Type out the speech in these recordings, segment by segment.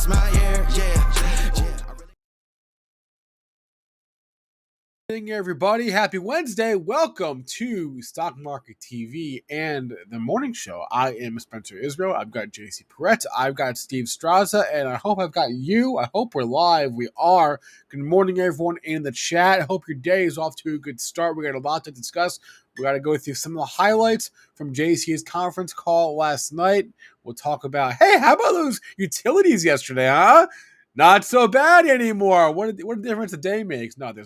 was my year, yeah. Good morning, everybody. Happy Wednesday. Welcome to Stock Market TV and the morning show. I am Spencer Israel. I've got JC Parets. I've got Steve Strazza, and I hope I've got you. I hope we're live. We are. Good morning, everyone in the chat. I hope your day is off to a good start. We got a lot to discuss. We got to go through some of the highlights from JC's conference call last night. We'll talk about, hey, how about those utilities yesterday, huh? Not so bad anymore. What a difference a day makes. No, they're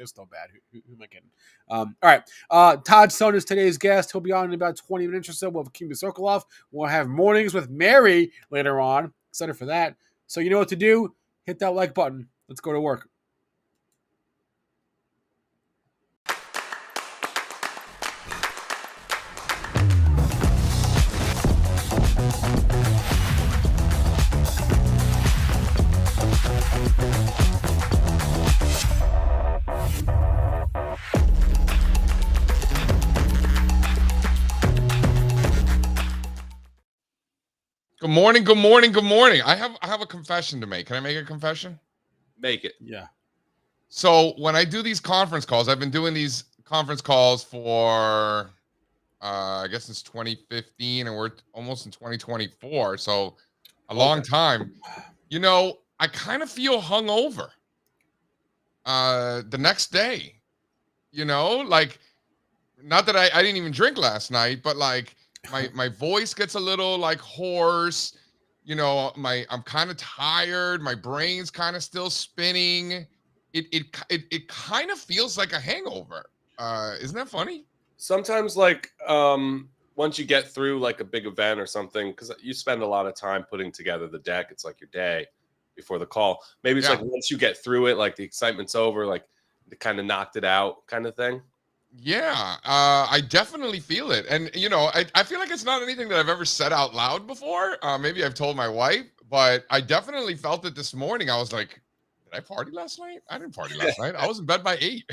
still bad. Who am I kidding? All right. Todd Sohn is today's guest. He'll be on in about 20 minutes or so. We'll have Kimmy Sokoloff. We'll have mornings with Mary later on. Excited for that. So you know what to do. Hit that like button. Let's go to work. Good morning, good morning, good morning. I have a confession to make. Can I make a confession? Make it. Yeah. So when I do these conference calls, I've been doing these conference calls for I guess since 2015, and we're almost in 2024. So a long time. You know, I kind of feel hungover the next day. You know, like not that I didn't even drink last night, but like my voice gets a little like hoarse. You know, I'm kind of tired. My brain's kind of still spinning. It kind of feels like a hangover. Isn't that funny? Sometimes, like, once you get through like a big event or something, because you spend a lot of time putting together the deck. It's like your day before the call. Maybe it's like once you get through it, like the excitement's over, like it kind of knocked it out kind of thing. Yeah, I definitely feel it. And, you know, I feel like it's not anything that I've ever said out loud before. Maybe I've told my wife, but I definitely felt it this morning. I was like, did I party last night? I didn't party last night. I was in bed by 8.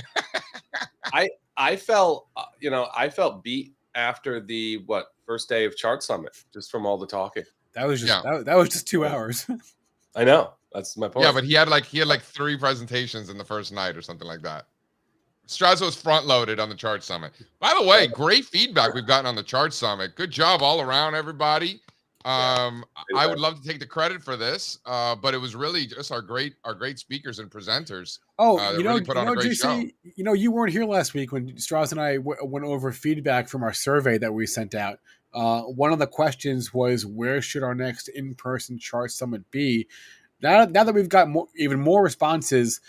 I felt, I felt beat after the first day of Chart Summit, just from all the talking. That was just that was just 2 hours. I know. That's my point. Yeah, but he had like 3 presentations in the first night or something like that. Strazza was front loaded on the Chart Summit. By the way, great feedback we've gotten on the Chart Summit. Good job all around, everybody. I would love to take the credit for this, but it was really just our great speakers and presenters. Really put on a great show. You know, you weren't here last week when Strauss and I went over feedback from our survey that we sent out. One of the questions was, where should our next in-person Chart Summit be? Now that we've got even more responses,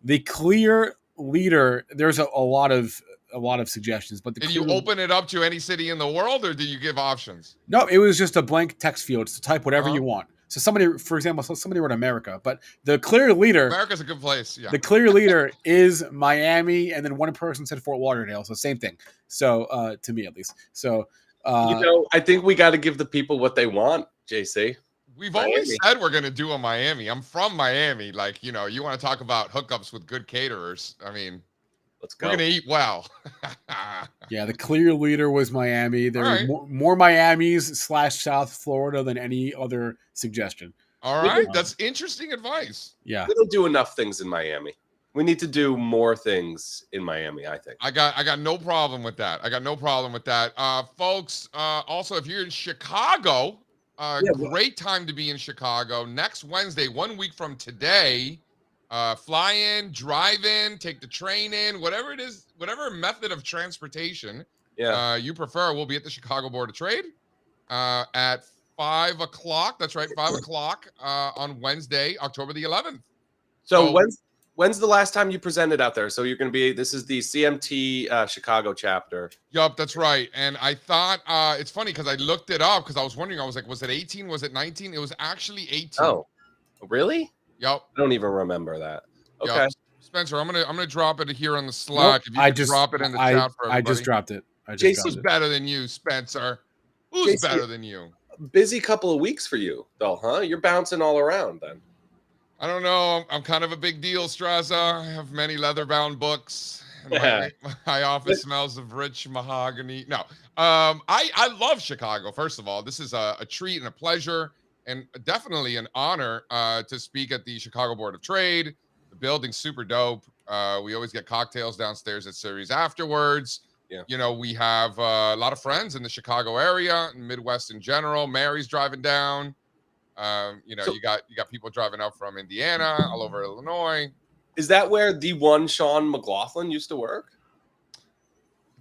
the clear leader, there's a lot of suggestions, but did you open it up to any city in the world, or did you give options? No, it was just a blank text field to type whatever you want. So somebody, for example, somebody wrote America, but the clear leader, America's a good place. Yeah, the clear leader is Miami, and then one person said Fort Lauderdale, so same thing. So to me, at least. So I think we got to give the people what they want, JC. We've always said we're going to do a Miami. I'm from Miami. Like, you know, you want to talk about hookups with good caterers. I mean, let's go. We're going to eat well. Yeah, the clear leader was Miami. There were more Miamis / South Florida than any other suggestion. All right. That's interesting advice. Yeah. We don't do enough things in Miami. We need to do more things in Miami, I think. I got no problem with that. Folks, also, if you're in Chicago, great time to be in Chicago. Next Wednesday, 1 week from today, fly in, drive in, take the train in, whatever it is, whatever method of transportation you prefer. We'll be at the Chicago Board of Trade at 5 o'clock. That's right, 5 o'clock on Wednesday, October the 11th. So when's the last time you presented out there? So you're going to be, this is the CMT Chicago chapter. Yup, that's right. And I thought, it's funny because I looked it up because I was wondering, I was like, was it 18? Was it 19? It was actually 18. Oh, really? Yep. I don't even remember that. Okay. Yep. Spencer, I'm gonna drop it here on the Slack. Nope, if you drop it in the chat for everybody. I just dropped it. Who's better than you, Spencer? Who's better than you? Busy couple of weeks for you, though, huh? You're bouncing all around then. I don't know. I'm kind of a big deal, Strazza. I have many leather-bound books. My office smells of rich mahogany. No, I love Chicago. First of all, this is a treat and a pleasure. and definitely an honor to speak at the Chicago Board of Trade. The building's super dope. We always get cocktails downstairs at Series afterwards. Yeah. You know, we have a lot of friends in the Chicago area, Midwest in general. Mary's driving down. You know, So- you got people driving up from Indiana, all over Illinois. Is that where the one Sean McLaughlin used to work?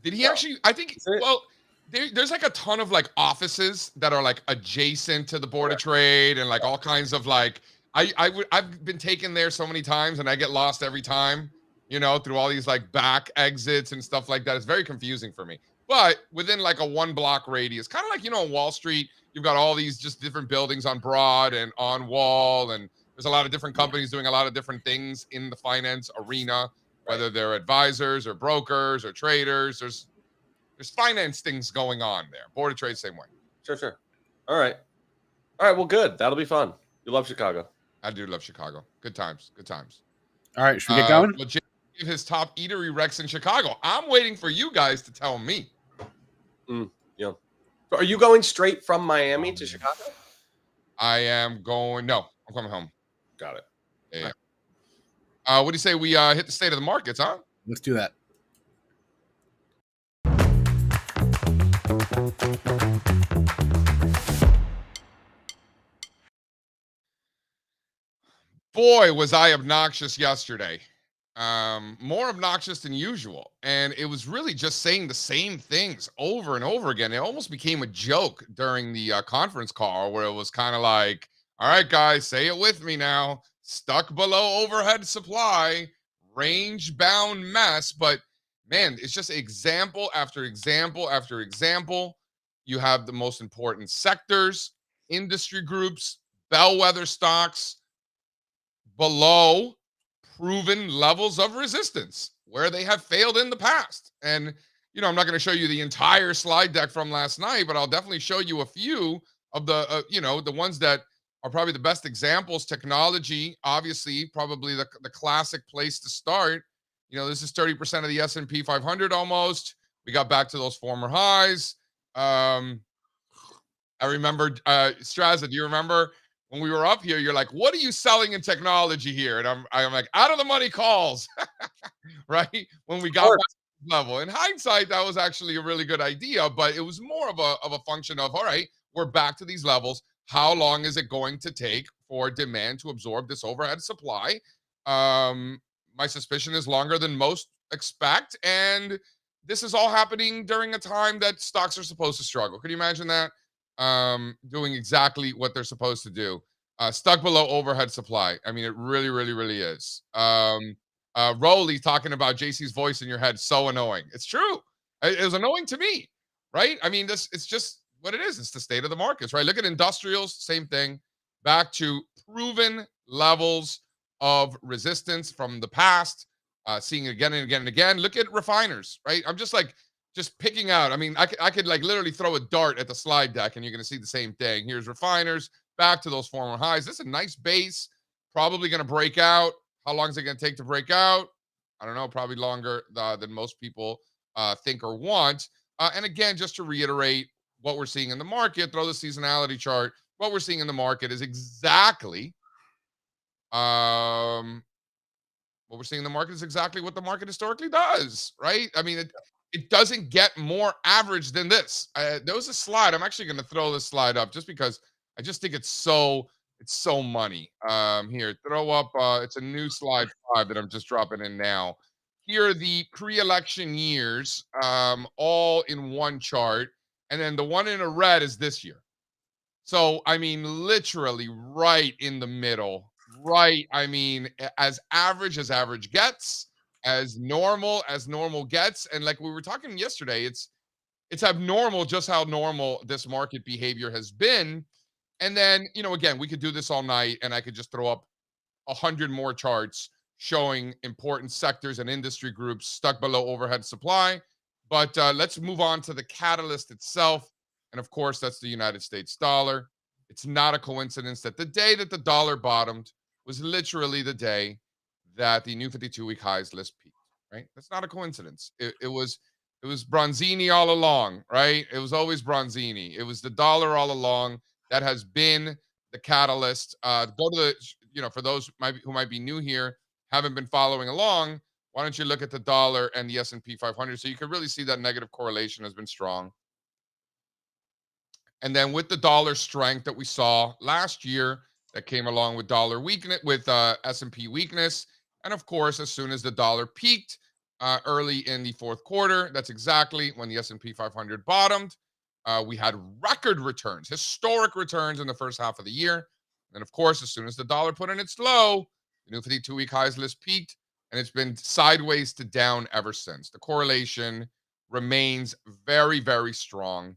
Did he actually? I think. Is it? Well, there's like a ton of like offices that are like adjacent to the Board of Trade, and like all kinds of like. I've been taken there so many times, and I get lost every time. You know, through all these like back exits and stuff like that. It's very confusing for me. But within like a 1 block radius, kind of like, you know, on Wall Street, you've got all these just different buildings on Broad and on Wall, and there's a lot of different companies doing a lot of different things in the finance arena, whether they're advisors or brokers or traders. There's finance things going on there. Board of Trade, same way. Sure. All right. Well, good. That'll be fun. You love Chicago. I do love Chicago. Good times. All right, should we get going? Well, Jay gave his top eatery recs in Chicago. I'm waiting for you guys to tell me. Yeah. So are you going straight from Miami to Chicago? I am going. No, I'm coming home. Got it. Yeah. What do you say we hit the state of the markets, huh? Let's do that. Boy, was I obnoxious yesterday. More obnoxious than usual. And it was really just saying the same things over and over again. It almost became a joke during the conference call, where it was kind of like, all right, guys, say it with me now. Stuck below overhead supply, range bound mess. But man, it's just example after example after example. You have the most important sectors, industry groups, bellwether stocks below proven levels of resistance where they have failed in the past. And, you know, I'm not going to show you the entire slide deck from last night, but I'll definitely show you a few of the, you know, the ones that are probably the best examples. Technology, obviously, probably the classic place to start. You know, this is 30% of the S&P 500 almost. We got back to those former highs. I remember, Strazza, do you remember when we were up here, you're like, what are you selling in technology here? And I'm like, out of the money calls, right? When we got back to this level. In hindsight, that was actually a really good idea, but it was more of a function of, all right, we're back to these levels. How long is it going to take for demand to absorb this overhead supply? My suspicion is longer than most expect. And this is all happening during a time that stocks are supposed to struggle. Can you imagine that? Doing exactly what they're supposed to do. Stuck below overhead supply. I mean, it really, really, really is. Rowley talking about JC's voice in your head, so annoying. It's true. It was annoying to me, right? I mean, it's just what it is. It's the state of the markets, right? Look at industrials, same thing. Back to proven levels of resistance from the past. Seeing it again and again and again. Look at refiners, right? I'm just picking out. I mean, I could like literally throw a dart at the slide deck and you're going to see the same thing. Here's refiners back to those former highs. This is a nice base, probably going to break out. How long is it going to take to break out? I don't know, probably longer than most people think or want. And again, just to reiterate what we're seeing in the market, throw the seasonality chart. What we're seeing in the market is exactly what we're seeing in the market is exactly what the market historically does, right? I mean, it doesn't get more average than this. There was a slide. I'm actually going to throw this slide up just because I just think it's so money. Here, throw up. It's a new slide 5 that I'm just dropping in now. Here are the pre-election years, all in one chart, and then the one in a red is this year. So I mean, literally right in the middle. Right. I mean, as average gets, as normal gets. And like we were talking yesterday, it's abnormal just how normal this market behavior has been. And then, you know, again, we could do this all night and I could just throw up 100 more charts showing important sectors and industry groups stuck below overhead supply. But let's move on to the catalyst itself. And of course, that's the United States dollar. It's not a coincidence that the day that the dollar bottomed was literally the day that the new 52-week highs list peaked, right? That's not a coincidence. It was Bronzini all along, right? It was always Bronzini. It was the dollar all along. That has been the catalyst. Go to the, for those who might be new here, haven't been following along, why don't you look at the dollar and the S&P 500 so you can really see that negative correlation has been strong. And then with the dollar strength that we saw last year, that came along with dollar weakness, with S&P weakness, and of course, as soon as the dollar peaked early in the fourth quarter, that's exactly when the S&P 500 bottomed. We had record returns, historic returns in the first half of the year. And of course, as soon as the dollar put in its low, the new 52-week highs list peaked, and it's been sideways to down ever since. The correlation remains very, very strong.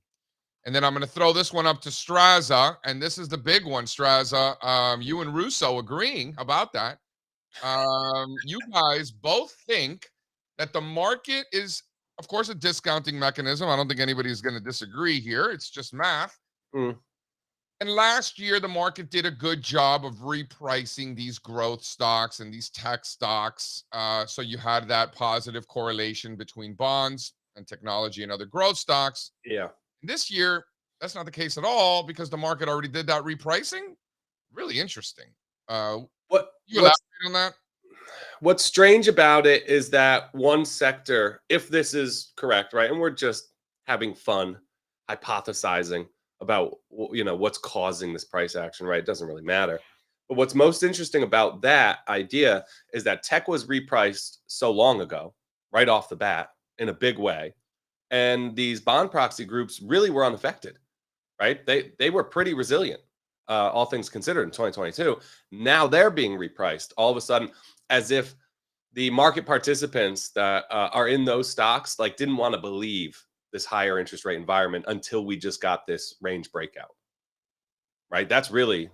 And then I'm going to throw this one up to Strazza, and this is the big one, Strazza. You and Russo agreeing about that. You guys both think that the market is, of course, a discounting mechanism. I don't think anybody's going to disagree here. It's just math. And last year, the market did a good job of repricing these growth stocks and these tech stocks. So you had that positive correlation between bonds and technology and other growth stocks. Yeah. This year, that's not the case at all because the market already did that repricing. Really interesting. What you elaborate on that? What's strange about it is that one sector, if this is correct, right, and we're just having fun hypothesizing about what's causing this price action, right? It doesn't really matter. But what's most interesting about that idea is that tech was repriced so long ago, right off the bat, in a big way. And these bond proxy groups really were unaffected, right? They were pretty resilient, all things considered, in 2022. Now they're being repriced all of a sudden, as if the market participants that are in those stocks didn't want to believe this higher interest rate environment until we just got this range breakout, right? That's really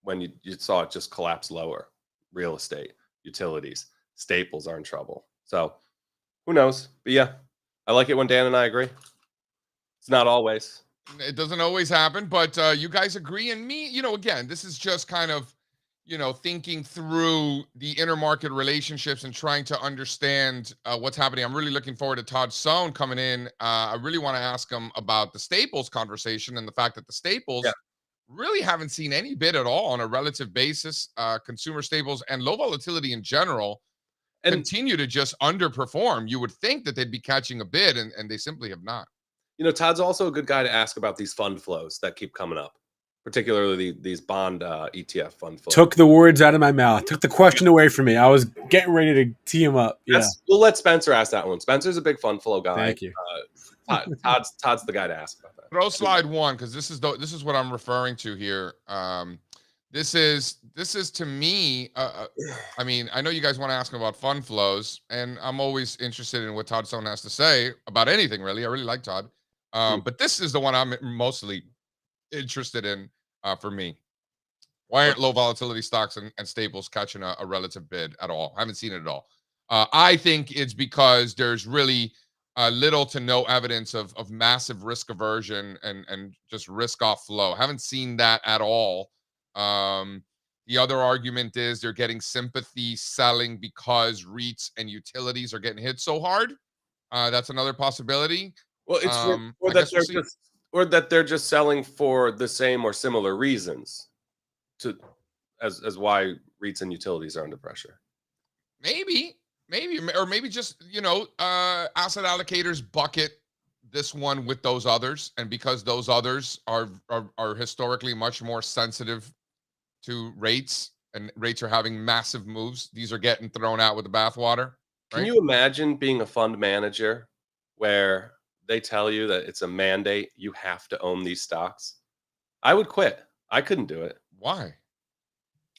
when you saw it just collapse lower. Real estate, utilities, staples are in trouble. So who knows? But yeah, I like it when Dan and I agree. It's not always. It doesn't always happen, but you guys agree. And me, again, this is just kind of, thinking through the intermarket relationships and trying to understand what's happening. I'm really looking forward to Todd Sohn coming in. I really want to ask him about the staples conversation and the fact that the staples really haven't seen any bid at all on a relative basis. Consumer staples and low volatility in general continue to just underperform. You would think that they'd be catching a bid, and they simply have not. Todd's also a good guy to ask about these fund flows that keep coming up, particularly these bond ETF fund flows. Took the words out of my mouth. Took the question away from me. I was getting ready to tee him up. Yeah. We'll let Spencer ask that one. Spencer's a big fund flow guy. Thank you. Todd's the guy to ask about that. Throw slide one, because this is what I'm referring to here. This is to me. I mean, I know you guys want to ask him about fund flows, and I'm always interested in what Todd Sohn has to say about anything. Really, I really like Todd. But this is the one I'm mostly interested in for me. Why aren't low volatility stocks and staples catching a relative bid at all? I haven't seen it at all. I think it's because there's really little to no evidence of massive risk aversion and just risk off flow. Haven't seen that at all. The other argument is they're getting sympathy selling because REITs and utilities are getting hit so hard. That's another possibility. Well, it's or that they're just selling for the same or similar reasons as why REITs and utilities are under pressure. Maybe, or maybe just asset allocators bucket this one with those others, and because those others are historically much more sensitive to rates, and rates are having massive moves, these are getting thrown out with the bathwater. Right? Can you imagine being a fund manager where they tell you that it's a mandate, you have to own these stocks? I would quit. I couldn't do it. Why?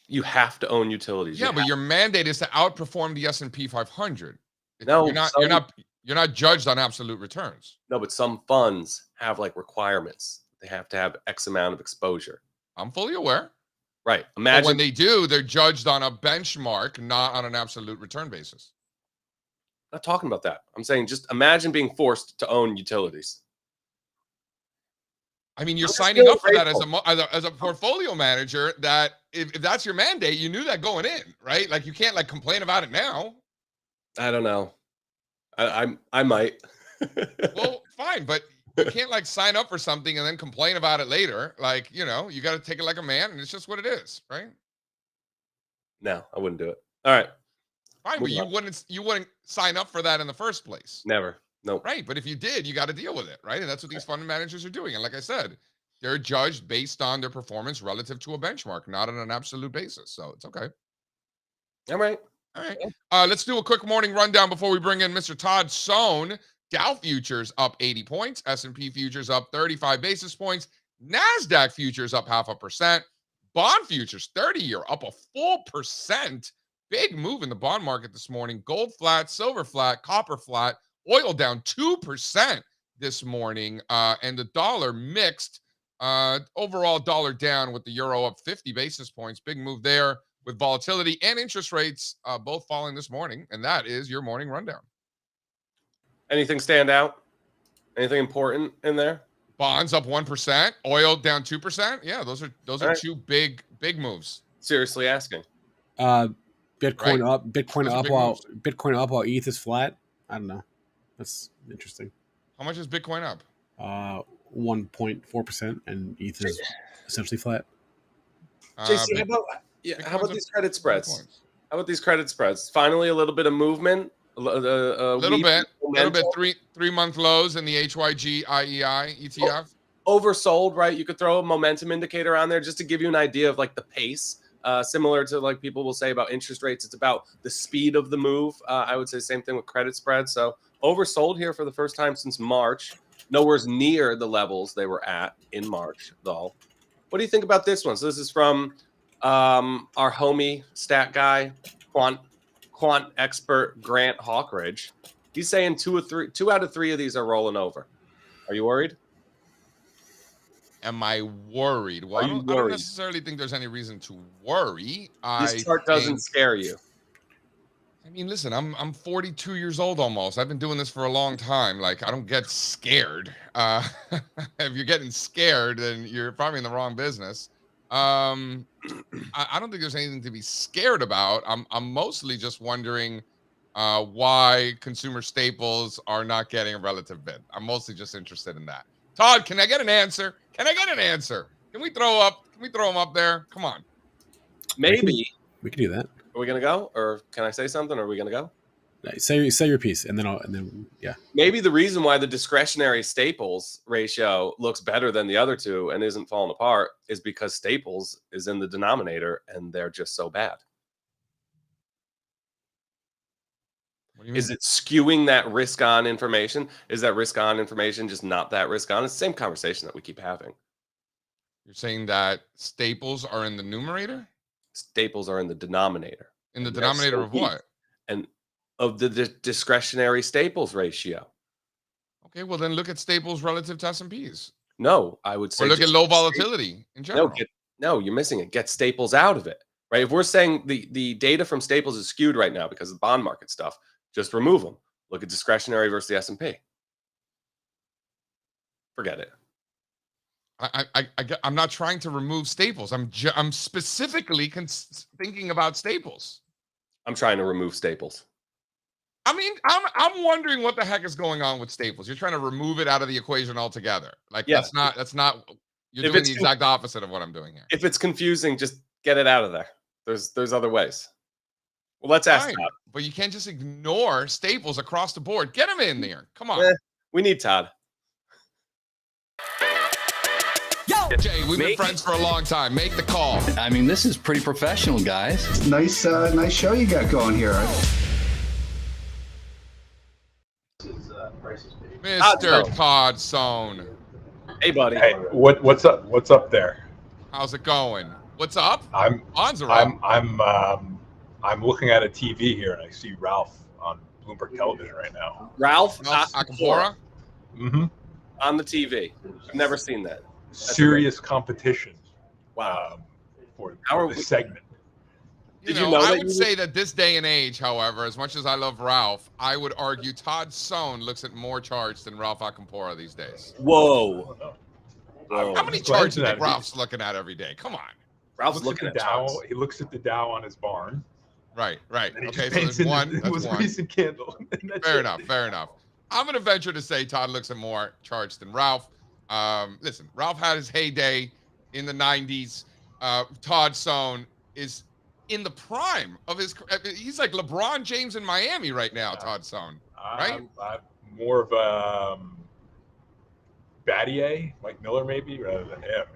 You have to own utilities. Yeah, but your mandate is to outperform the S&P 500. No, you're not judged on absolute returns. No, but some funds have requirements. They have to have X amount of exposure. I'm fully aware. Right. Imagine but when they do, they're judged on a benchmark, not on an absolute return basis. I'm not talking about that. I'm saying just imagine being forced to own utilities. I mean, you're signing up for that as a portfolio manager. That if that's your mandate, you knew that going in, right? You can't complain about it now. I don't know. I might. Well, fine, but You can't like sign up for something and then complain about it later. Like, you know, you got to take it like a man, and it's just what it is, right? No, I wouldn't do it. All right. Fine, but you wouldn't sign up for that in the first place. Never. Nope. Right. But if you did, you got to deal with it. Right. And that's what these fund managers are doing. And like I said, they're judged based on their performance relative to a benchmark, not on an absolute basis. So it's okay. All right. All right. Let's do a quick morning rundown before we bring in Mr. Todd Sohn. Dow futures up 80 points. S&P futures up 35 basis points. NASDAQ futures up 0.5%. Bond futures 30-year up a full percent. Big move in the bond market this morning. Gold flat, silver flat, copper flat, oil down 2% this morning. And the dollar mixed. Overall dollar down with the euro up 50 basis points. Big move there with volatility and interest rates both falling this morning. And that is your morning rundown. Anything stand out? Anything important in there? Bonds up 1%, oil down 2%. Yeah, those are two big moves. Seriously asking. Bitcoin up while ETH is flat. I don't know. That's interesting. How much is Bitcoin up? 1.4%, and ETH is essentially flat. JC, how about these credit spreads? How about these credit spreads? Finally, a little bit of movement. A little bit. Three-month lows in the HYG IEI ETF. Oversold, right? You could throw a momentum indicator on there just to give you an idea of like the pace. Similar to like people will say about interest rates, it's about the speed of the move. I would say same thing with credit spreads. So oversold here for the first time since March. Nowhere near the levels they were at in March, though. What do you think about this one? So this is from our homie stat guy, quant expert Grant Hawkridge. He's saying two out of three of these are rolling over. Are you worried? Am I worried? Well, I don't necessarily think there's any reason to worry. This chart doesn't scare you. I mean, listen, I'm 42 years old almost. I've been doing this for a long time. Like, I don't get scared. If you're getting scared, then you're probably in the wrong business. I don't think there's anything to be scared about. I'm mostly just wondering why consumer staples are not getting a relative bid. I'm mostly just interested in that. Todd, can I get an answer? Can we throw them up there? Come on. Maybe we can do that. Are we gonna go, or can I say something? Or are we gonna go? Say your piece, and then yeah. Maybe the reason why the discretionary staples ratio looks better than the other two and isn't falling apart is because staples is in the denominator, and they're just so bad. What do you mean? Is it skewing that risk on information? Is that risk on information just not that risk on? It's the same conversation that we keep having. You're saying that staples are in the numerator? Staples are in the denominator. In the denominator of what? And of the discretionary staples ratio. Okay, well then look at staples relative to S&Ps. No, I would say. Or look at low volatility in general. No, you're missing it. Get staples out of it, right? If we're saying the data from staples is skewed right now because of the bond market stuff, just remove them. Look at discretionary versus the S&P. Forget it. I'm not trying to remove staples. I'm specifically thinking about staples. I'm trying to remove staples. I mean, I'm wondering what the heck is going on with staples. You're trying to remove it out of the equation altogether. Like that's not. You're doing the exact opposite of what I'm doing here. If it's confusing, just get it out of there. There's other ways. Well, let's ask Todd. But you can't just ignore staples across the board. Get them in there. Come on. We need Todd. Jay, we've been friends for a long time. Make the call. I mean, this is pretty professional, guys. Nice show you got going here. Mr. Todd Sohn. Hey, buddy. Hey, what's up? What's up there? How's it going? What's up? I'm looking at a TV here and I see Ralph on Bloomberg Television right now. Ralph Acapora? Mm-hmm. On the TV. I've never seen that. Serious competition. Wow. For this segment. I would say that this day and age, however, as much as I love Ralph, I would argue Todd Sohn looks at more charts than Ralph Acapora these days. Whoa. How many charts do you think Ralph's looking at every day? Come on. Ralph's looking at Dow. charts. He looks at the Dow on his barn. Right. And Okay, so there's one. That's one. Recent candle. Fair enough. I'm going to venture to say Todd looks at more charts than Ralph. Listen, Ralph had his heyday in the 90s. Todd Sohn is in the prime of his. He's like LeBron James in Miami right now. Todd Sohn, right? I'm more of a Battier, Mike Miller, maybe, rather than him.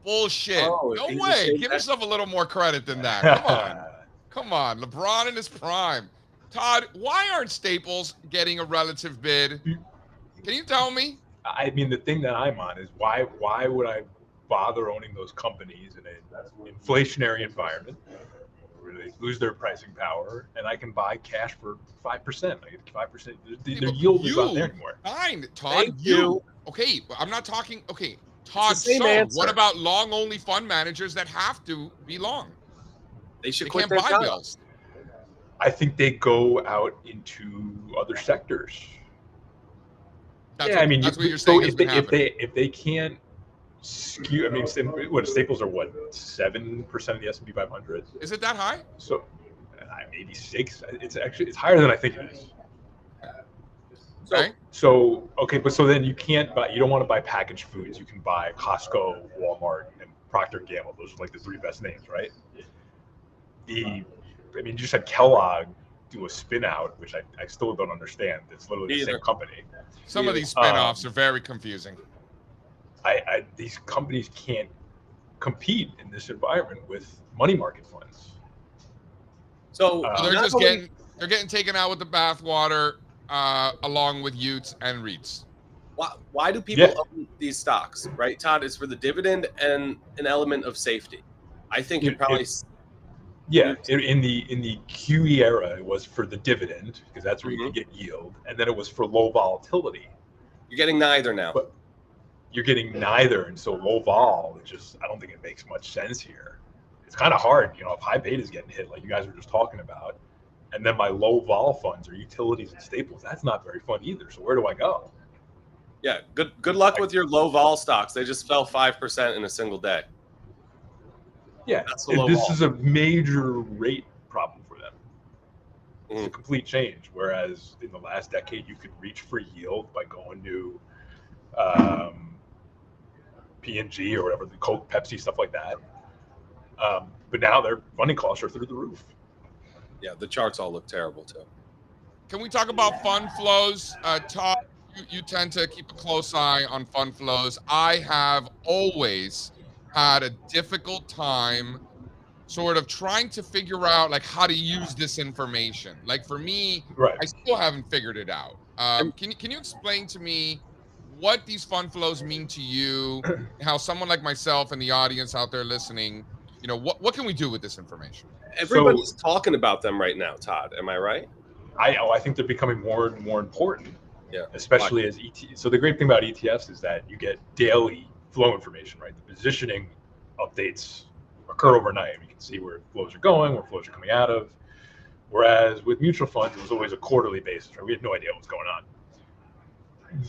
Bullshit. Oh, No he's the way. same Give guy. yourself a little more credit than that. Come on. Come on. LeBron in his prime. Todd, why aren't staples getting a relative bid? Can you tell me? I mean, the thing that I'm on is why would I bother owning those companies in an inflationary environment where they lose their pricing power, and I can buy cash for 5%. I get 5%. Their yield is not there anymore. Fine, Todd. Thank you. Okay, I'm not talking. Okay, Todd same Sohn. answer. What about long-only fund managers that have to be long? They should They quit can't their buy jobs. bills. I think they go out into other sectors. That's what you're saying has been happening. If they can't skew, I mean, what staples are 7% of the S&P 500. Is it that high? So maybe 6. It's higher than I think it is. So then you don't want to buy packaged foods. You can buy Costco, Walmart, and Procter & Gamble. Those are like the 3 best names, right? You just had Kellogg do a spin out, which I still don't understand. It's literally the same company. Some of these spin-offs are very confusing. These companies can't compete in this environment with money market funds. So they're getting taken out with the bathwater, along with Utes and REITs. Why do people own these stocks, right, Todd? It's for the dividend and an element of safety. I think you're probably. In the QE era, it was for the dividend because that's where you could get yield, and then it was for low volatility. You're getting neither now. But you're getting neither, and so low vol, I don't think it makes much sense here. It's kind of hard, if high beta is getting hit, like you guys were just talking about, and then my low vol funds are utilities and staples. That's not very fun either. So where do I go? Yeah, good luck with your low vol stocks. They just fell 5% in a single day. Yeah, this is a major rate problem for them. It's a complete change. Whereas in the last decade, you could reach for yield by going to P&G or whatever, the Coke, Pepsi, stuff like that. But now their funding costs are through the roof. Yeah, the charts all look terrible too. Can we talk about fund flows? Todd, you tend to keep a close eye on fund flows. I have always had a difficult time sort of trying to figure out how to use this information. Like for me, I still haven't figured it out. Can you explain to me what these fund flows mean to you, how someone like myself and the audience out there listening, what can we do with this information? Everybody's talking about them right now, Todd. Am I right? I think they're becoming more and more important. Yeah. Especially as ETFs. So the great thing about ETFs is that you get daily flow information, right? The positioning updates occur overnight. You can see where flows are going, where flows are coming out of. Whereas with mutual funds, it was always a quarterly basis, right? We had no idea what was going on.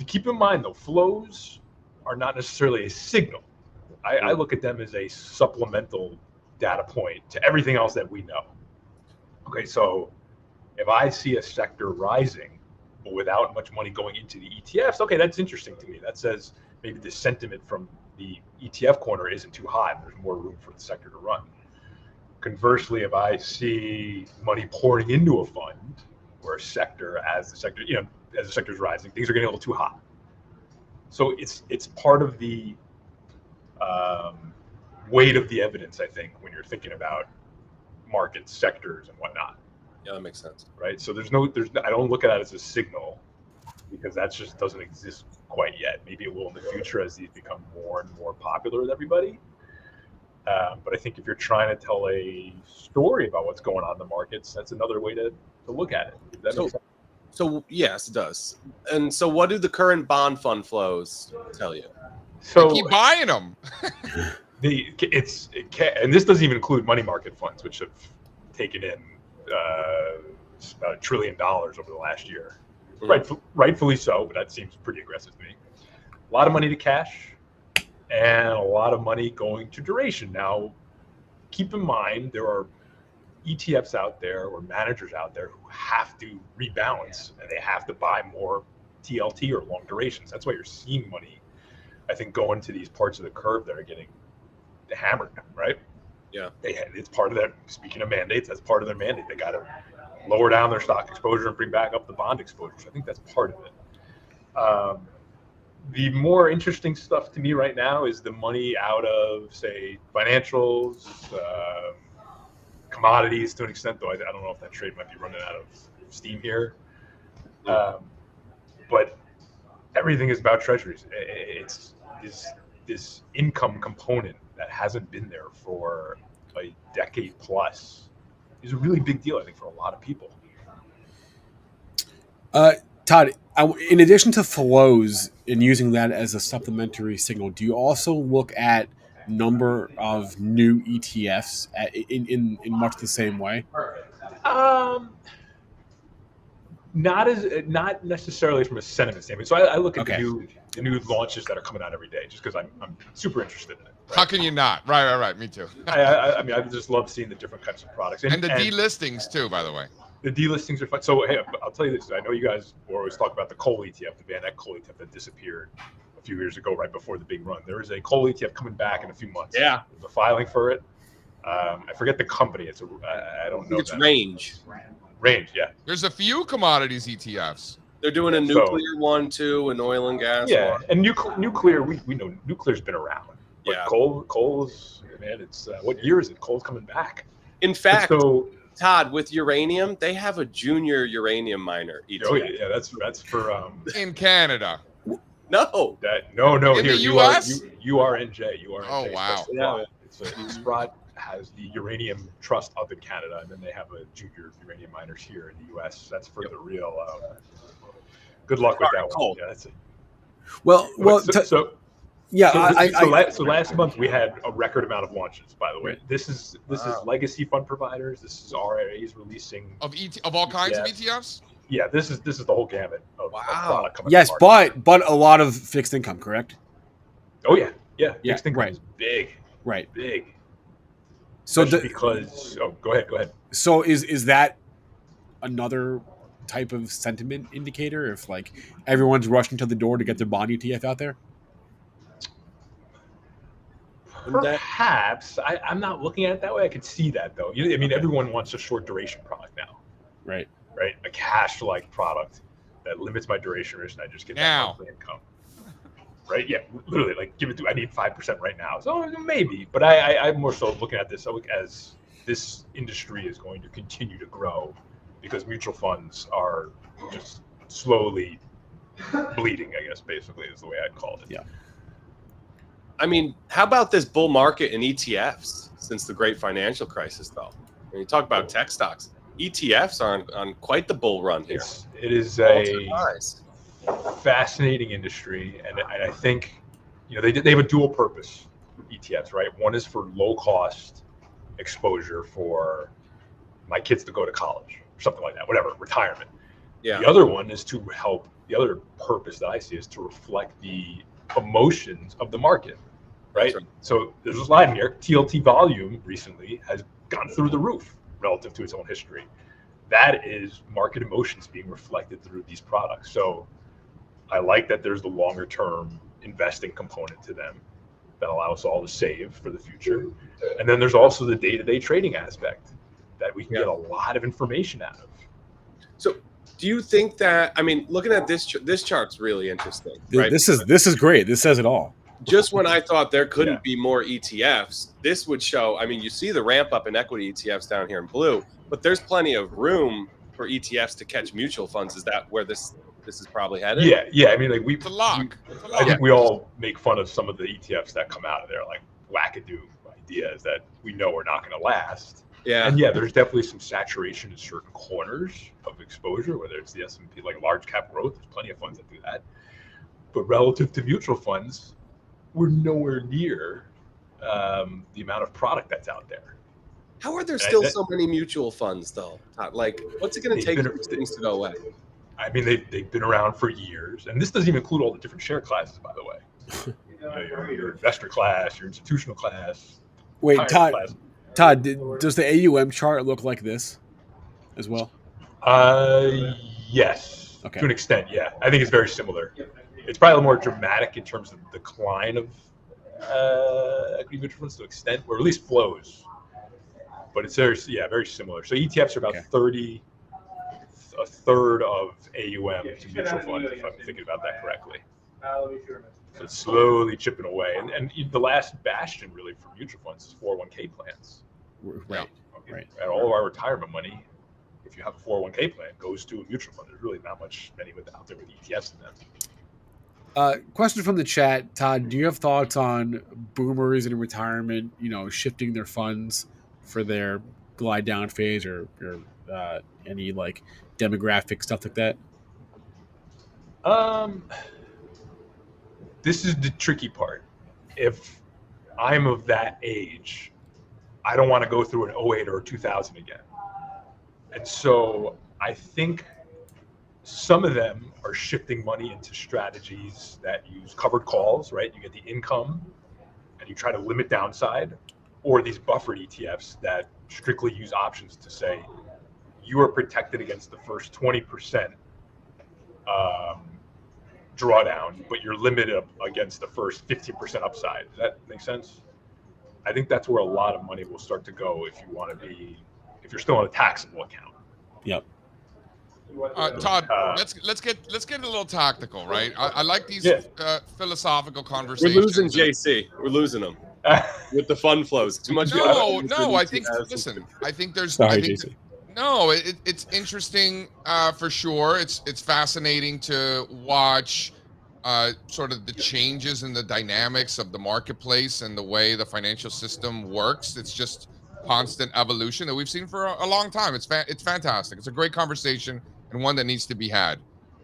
Keep in mind, though, flows are not necessarily a signal. I look at them as a supplemental data point to everything else that we know. Okay, so if I see a sector rising, but without much money going into the ETFs, okay, that's interesting to me. That says maybe the sentiment from the ETF corner isn't too high. There's more room for the sector to run. Conversely, if I see money pouring into a fund or a sector as the sector is rising, things are getting a little too hot. So it's part of the weight of the evidence, I think, when you're thinking about market sectors and whatnot. Yeah, that makes sense. Right. So I don't look at it as a signal because that just doesn't exist quite yet. Maybe it will in the future as these become more and more popular with everybody. But I think if you're trying to tell a story about what's going on in the markets, that's another way to look at it. Does that make sense? So yes, it does. And so what do the current bond fund flows tell you? So keep buying them. And this doesn't even include money market funds, which have taken in about $1 trillion over the last year. Rightfully so, but that seems pretty aggressive to me. A lot of money to cash and a lot of money going to duration. Now, keep in mind, there are ETFs out there or managers out there who have to rebalance and they have to buy more TLT or long durations. That's why you're seeing money, I think, go into these parts of the curve that are getting hammered, right? Yeah. It's part of that. Speaking of mandates, that's part of their mandate. They got to lower down their stock exposure and bring back up the bond exposure. So I think that's part of it. The more interesting stuff to me right now is the money out of, say, financials, commodities to an extent, though I don't know if that trade might be running out of steam here. But everything is about treasuries. It's this income component that hasn't been there for a decade plus is a really big deal, I think, for a lot of people. Todd, in addition to flows and using that as a supplementary signal, do you also look at number of new ETFs in much the same way? Not necessarily from a sentiment standpoint. So I look at the new launches that are coming out every day, just because I'm super interested in it. Right? How can you not? Right. Me too. I mean, I just love seeing the different kinds of products and the delistings too, by the way. The delistings are fun. So hey, I'll tell you this: I know you guys always talk about the coal ETF, the Van Eck coal ETF that disappeared a few years ago, right before the big run. There is a coal ETF coming back in a few months. Yeah, there's a filing for it. I forget the company. I don't know. It's Range. Range, yeah. There's a few commodities ETFs. They're doing a nuclear one too, an oil and gas. Yeah, one. and nuclear. We know nuclear's been around. But yeah, coal's man. It's what year is it? Coal's coming back. In fact, Todd, with uranium, they have a junior uranium miner ETF. Oh yeah, that's for in Canada. No. No. In Here the US? you are NJ. Oh wow. Yeah. Sprott has the uranium trust up in Canada, and then they have a junior uranium miners here in the US. That's for the real. Good luck with that one. Cool. Yeah, that's it. Well. So last month we had a record amount of launches. By the way, this is legacy fund providers. This is RIAs releasing of all kinds of ETFs. Yeah, this is the whole gamut of product coming. Yes, but a lot of fixed income, correct? Oh yeah. Fixed income is big. Right. Big. So because go ahead. So is that another type of sentiment indicator if like everyone's rushing to the door to get their bond ETF out there? Perhaps. I'm not looking at it that way. I could see that though. I mean, everyone wants a short duration product now. Right. A cash-like product that limits my duration risk, and I just get that monthly income. Right? Yeah, literally, like give it to. I need 5% right now. So maybe, but I'm more so looking at this as this industry is going to continue to grow because mutual funds are just slowly bleeding. I guess basically is the way I'd call it. Yeah. I mean, how about this bull market in ETFs since the great financial crisis, though? When you talk about tech stocks, ETFs are on quite the bull run here. It is a fascinating industry, and I think they have a dual purpose. ETFs, right? One is for low cost exposure for my kids to go to college or something like that, whatever, retirement. Yeah. The other one is to help. The other purpose that I see is to reflect the emotions of the market, right? So there's a slide in here. TLT volume recently has gone through the roof relative to its own history. That is market emotions being reflected through these products. So I like that there's the longer term investing component to them that allows us all to save for the future. And then there's also the day-to-day trading aspect that we can get a lot of information out of. So do you think that, I mean, looking at this chart's really interesting, right? This is great. This says it all. Just when I thought there couldn't be more ETFs, this would show, I mean, you see the ramp up in equity ETFs down here in blue, but there's plenty of room for ETFs to catch mutual funds. Is that where this is probably headed? Yeah. I mean, like it's a lock. I think we all make fun of some of the ETFs that come out of there, like wackadoo ideas that we know are not going to last. Yeah. And there's definitely some saturation in certain corners of exposure, whether it's the S&P, like large cap growth. There's plenty of funds that do that. But relative to mutual funds, we're nowhere near the amount of product that's out there. How are there still so many mutual funds, though? Like, what's it going to take for these things to go away? I mean, they've been around for years, and this doesn't even include all the different share classes, by the way. Your investor class, your institutional class. Wait, Todd, does the AUM chart look like this as well? Yes. Okay. To an extent, yeah. I think it's very similar. It's probably a little more dramatic in terms of the decline of equity mutual funds to an extent, or at least flows. But it's very similar. So ETFs are about a third of AUM to mutual funds, if I'm thinking about that correctly. So it's slowly chipping away. And the last bastion really for mutual funds is 401k plans. Right. Right. And all of our retirement money, if you have a 401k plan, goes to a mutual fund. There's really not much many out there with ETFs in them. Question from the chat, Todd. Do you have thoughts on boomers in retirement, shifting their funds for their glide down phase or any like demographic stuff like that? This is the tricky part. If I'm of that age, I don't want to go through an 08 or a 2000 again. And so I think some of them are shifting money into strategies that use covered calls, right? You get the income and you try to limit downside, or these buffered ETFs that strictly use options to say you are protected against the first 20% drawdown, but you're limited against the first 15% upside. Does that make sense? I think that's where a lot of money will start to go if you're still on a taxable account. Yep. Todd, let's get a little tactical, right? I like these philosophical We're conversations. losing JC. We're losing him with the fund flows. Too much. No. I think there's. Sorry, JC. No, it's interesting for sure. It's fascinating to watch sort of the changes in the dynamics of the marketplace and the way the financial system works. It's just constant evolution that we've seen for a long time. It's fantastic. It's a great conversation and one that needs to be had.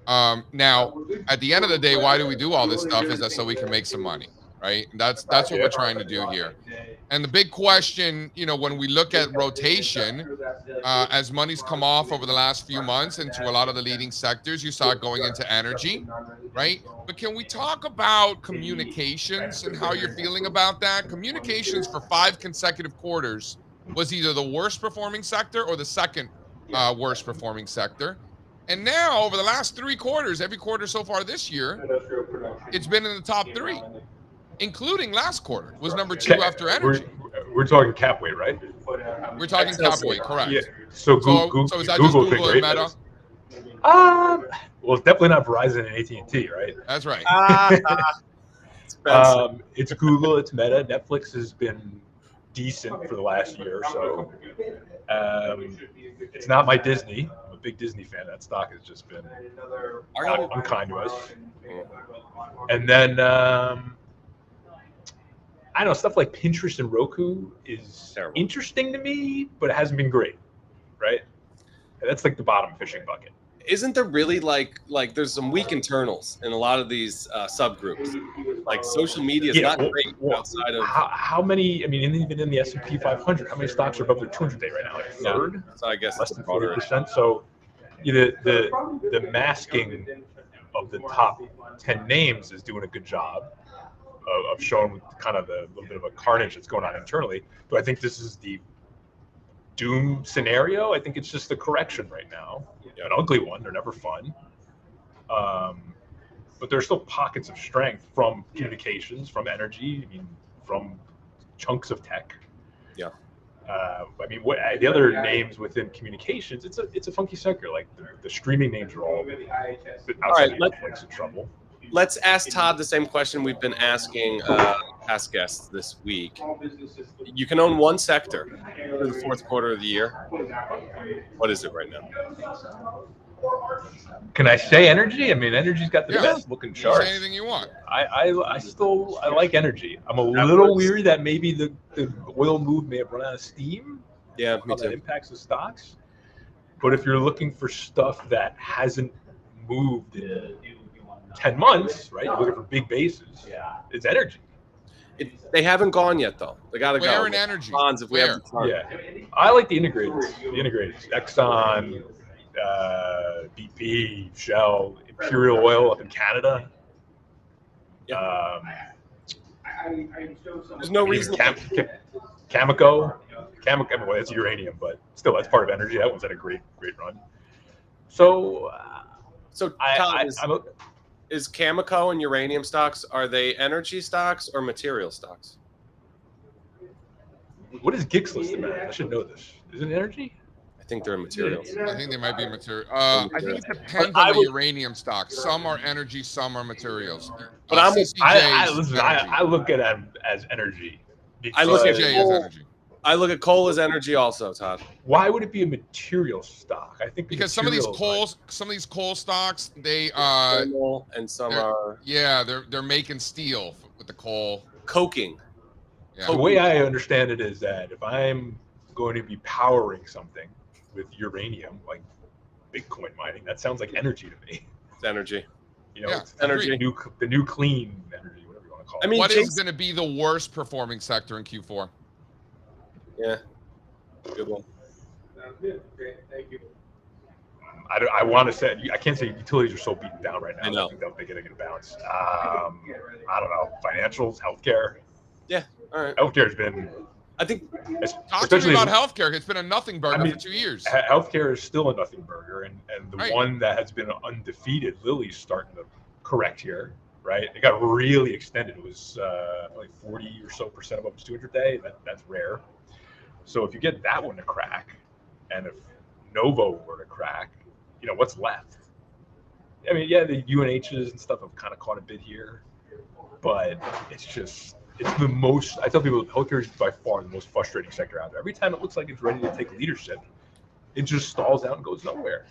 Now, at the end of the day, why do we do all this stuff? Is that so we can make some money, right? That's what we're trying to do here. And the big question, when we look at rotation, as money's come off over the last few months into a lot of the leading sectors, you saw it going into energy, right? But can we talk about communications and how you're feeling about that? Communications for 5 consecutive quarters was either the worst performing sector or the second worst performing sector. And now, over the last 3 quarters, every quarter so far this year, it's been in the top 3. Including last quarter, was number 2 after energy. We're talking cap weight, right? We're talking cap weight, correct. Yeah. So is that just Google and Meta? Well, it's definitely not Verizon and AT&T, right? That's right. It's Google, it's Meta. Netflix has been decent for the last year or so. It's not my Disney. I'm a big Disney fan. That stock has just been unkind to us. And then I don't know, stuff like Pinterest and Roku is interesting to me, but it hasn't been great, right? And that's like the bottom fishing bucket. Isn't there really like there's some weak internals in a lot of these subgroups? Like social media is not great outside of how many? I mean, even in the S&P 500, how many stocks are above their 200-day right now? Like a third. So I guess less than 40%. So the masking of the top 10 names is doing a good job of showing kind of the little bit of a carnage that's going on internally. Do I think this is the doom scenario? I think it's just a correction right now. An ugly one. They're never fun. But there's still pockets of strength from communications, from energy, from chunks of tech. Yeah. The other names within communications, it's a funky sector. Like the streaming names are all outside Netflix in trouble. Let's ask Todd the same question we've been asking past guests this week. You can own one sector for the fourth quarter of the year. What is it right now? Can I say energy? I mean, energy's got the best looking chart. Say anything you want. I like energy. I'm a little weary that maybe the oil move may have run out of steam. Yeah, me too. That impacts the stocks. But if you're looking for stuff that hasn't moved in 10 months, right? You're looking for big bases. Yeah, it's energy. They haven't gone yet, though. They got to go. Where in energy? Bonds, if we have the time. Yeah, I like the integrated. Exxon, BP, Shell, Imperial Oil up in Canada. There's no reason. Cameco. Well, that's uranium, but still, that's part of energy. That one's had a great run. So So Todd, is Cameco and uranium stocks, are they energy stocks or material stocks? What is GICS listed as? I should know this. Is it energy? I think they're materials. I think they might be material. I think it depends on the uranium stocks. Some are energy, some are materials. But I look at them as energy. I look at CCJ as energy. I look at coal as energy also, Todd. Why would it be a material stock? I think because some of these coal stocks, they and some are they're making steel with the coal. Coking. Yeah. The way I understand it is that if I'm going to be powering something with uranium, like Bitcoin mining, that sounds like energy to me. It's energy. You know, it's energy, the new clean energy, whatever you want to call it. I mean, what is going to be the worst performing sector in Q4? Yeah, good one. Great, thank you. I want to say, I can't say utilities are so beaten down right now. I know. I think they're going to bounce. I don't know. Financials, healthcare. Yeah, all right. Healthcare has been. I think. Talk to me about healthcare. It's been a nothing burger for 2 years. Healthcare is still a nothing burger, and the one that has been undefeated, Lilly's starting to correct here. Right, it got really extended. It was like 40% or so above its 200-day. That's rare. So if you get that one to crack, and if Novo were to crack, you know what's left. I mean, yeah, the UNHs and stuff have kind of caught a bit here, but it's the most. I tell people, healthcare is by far the most frustrating sector out there. Every time it looks like it's ready to take leadership, it just stalls out and goes nowhere.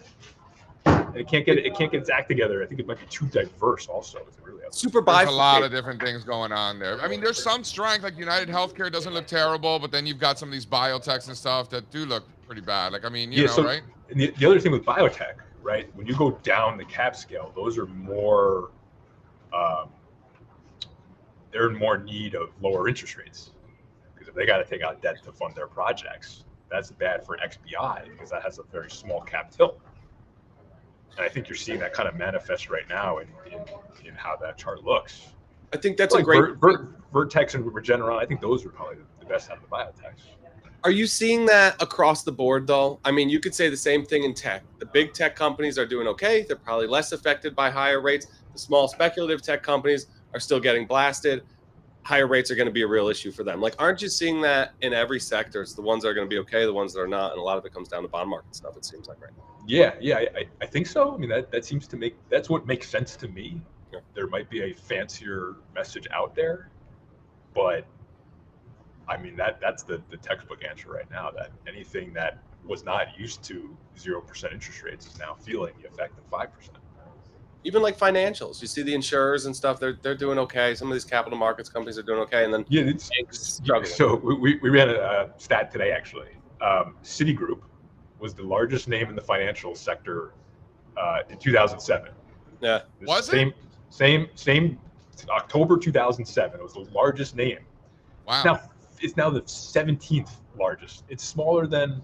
And it can't get its act together. I think it might be too diverse. Also, it's really super. There's a lot of different things going on there. I mean, there's some strength, like United Healthcare doesn't look terrible, but then you've got some of these biotechs and stuff that do look pretty bad. Like, I mean, you know, right? And the other thing with biotech, right? When you go down the cap scale, those are more. They're in more need of lower interest rates because if they got to take out debt to fund their projects, that's bad for an XBI because that has a very small cap tilt. And I think you're seeing that kind of manifest right now in how that chart looks. I think that's like a great Vertex and Regeneron. I think those are probably the best out of the biotechs. Are you seeing that across the board, though? I mean, you could say the same thing in tech. The big tech companies are doing okay. They're probably less affected by higher rates. The small speculative tech companies are still getting blasted. Higher rates are going to be a real issue for them. Like, aren't you seeing that in every sector? It's the ones that are going to be okay, the ones that are not, and a lot of it comes down to bond market stuff, it seems like right now. Yeah, I think so. I mean, that seems to that's what makes sense to me. Yeah. There might be a fancier message out there, but I mean, that's the textbook answer right now, that anything that was not used to 0% interest rates is now feeling the effect of 5%. Even like financials, you see the insurers and stuff, they're doing okay. Some of these capital markets companies are doing okay, and then it's struggling. So we ran a stat today, actually. Citigroup was the largest name in the financial sector in 2007. Yeah, was it? Same October 2007. It was the largest name. Wow. It's now the 17th largest. It's smaller than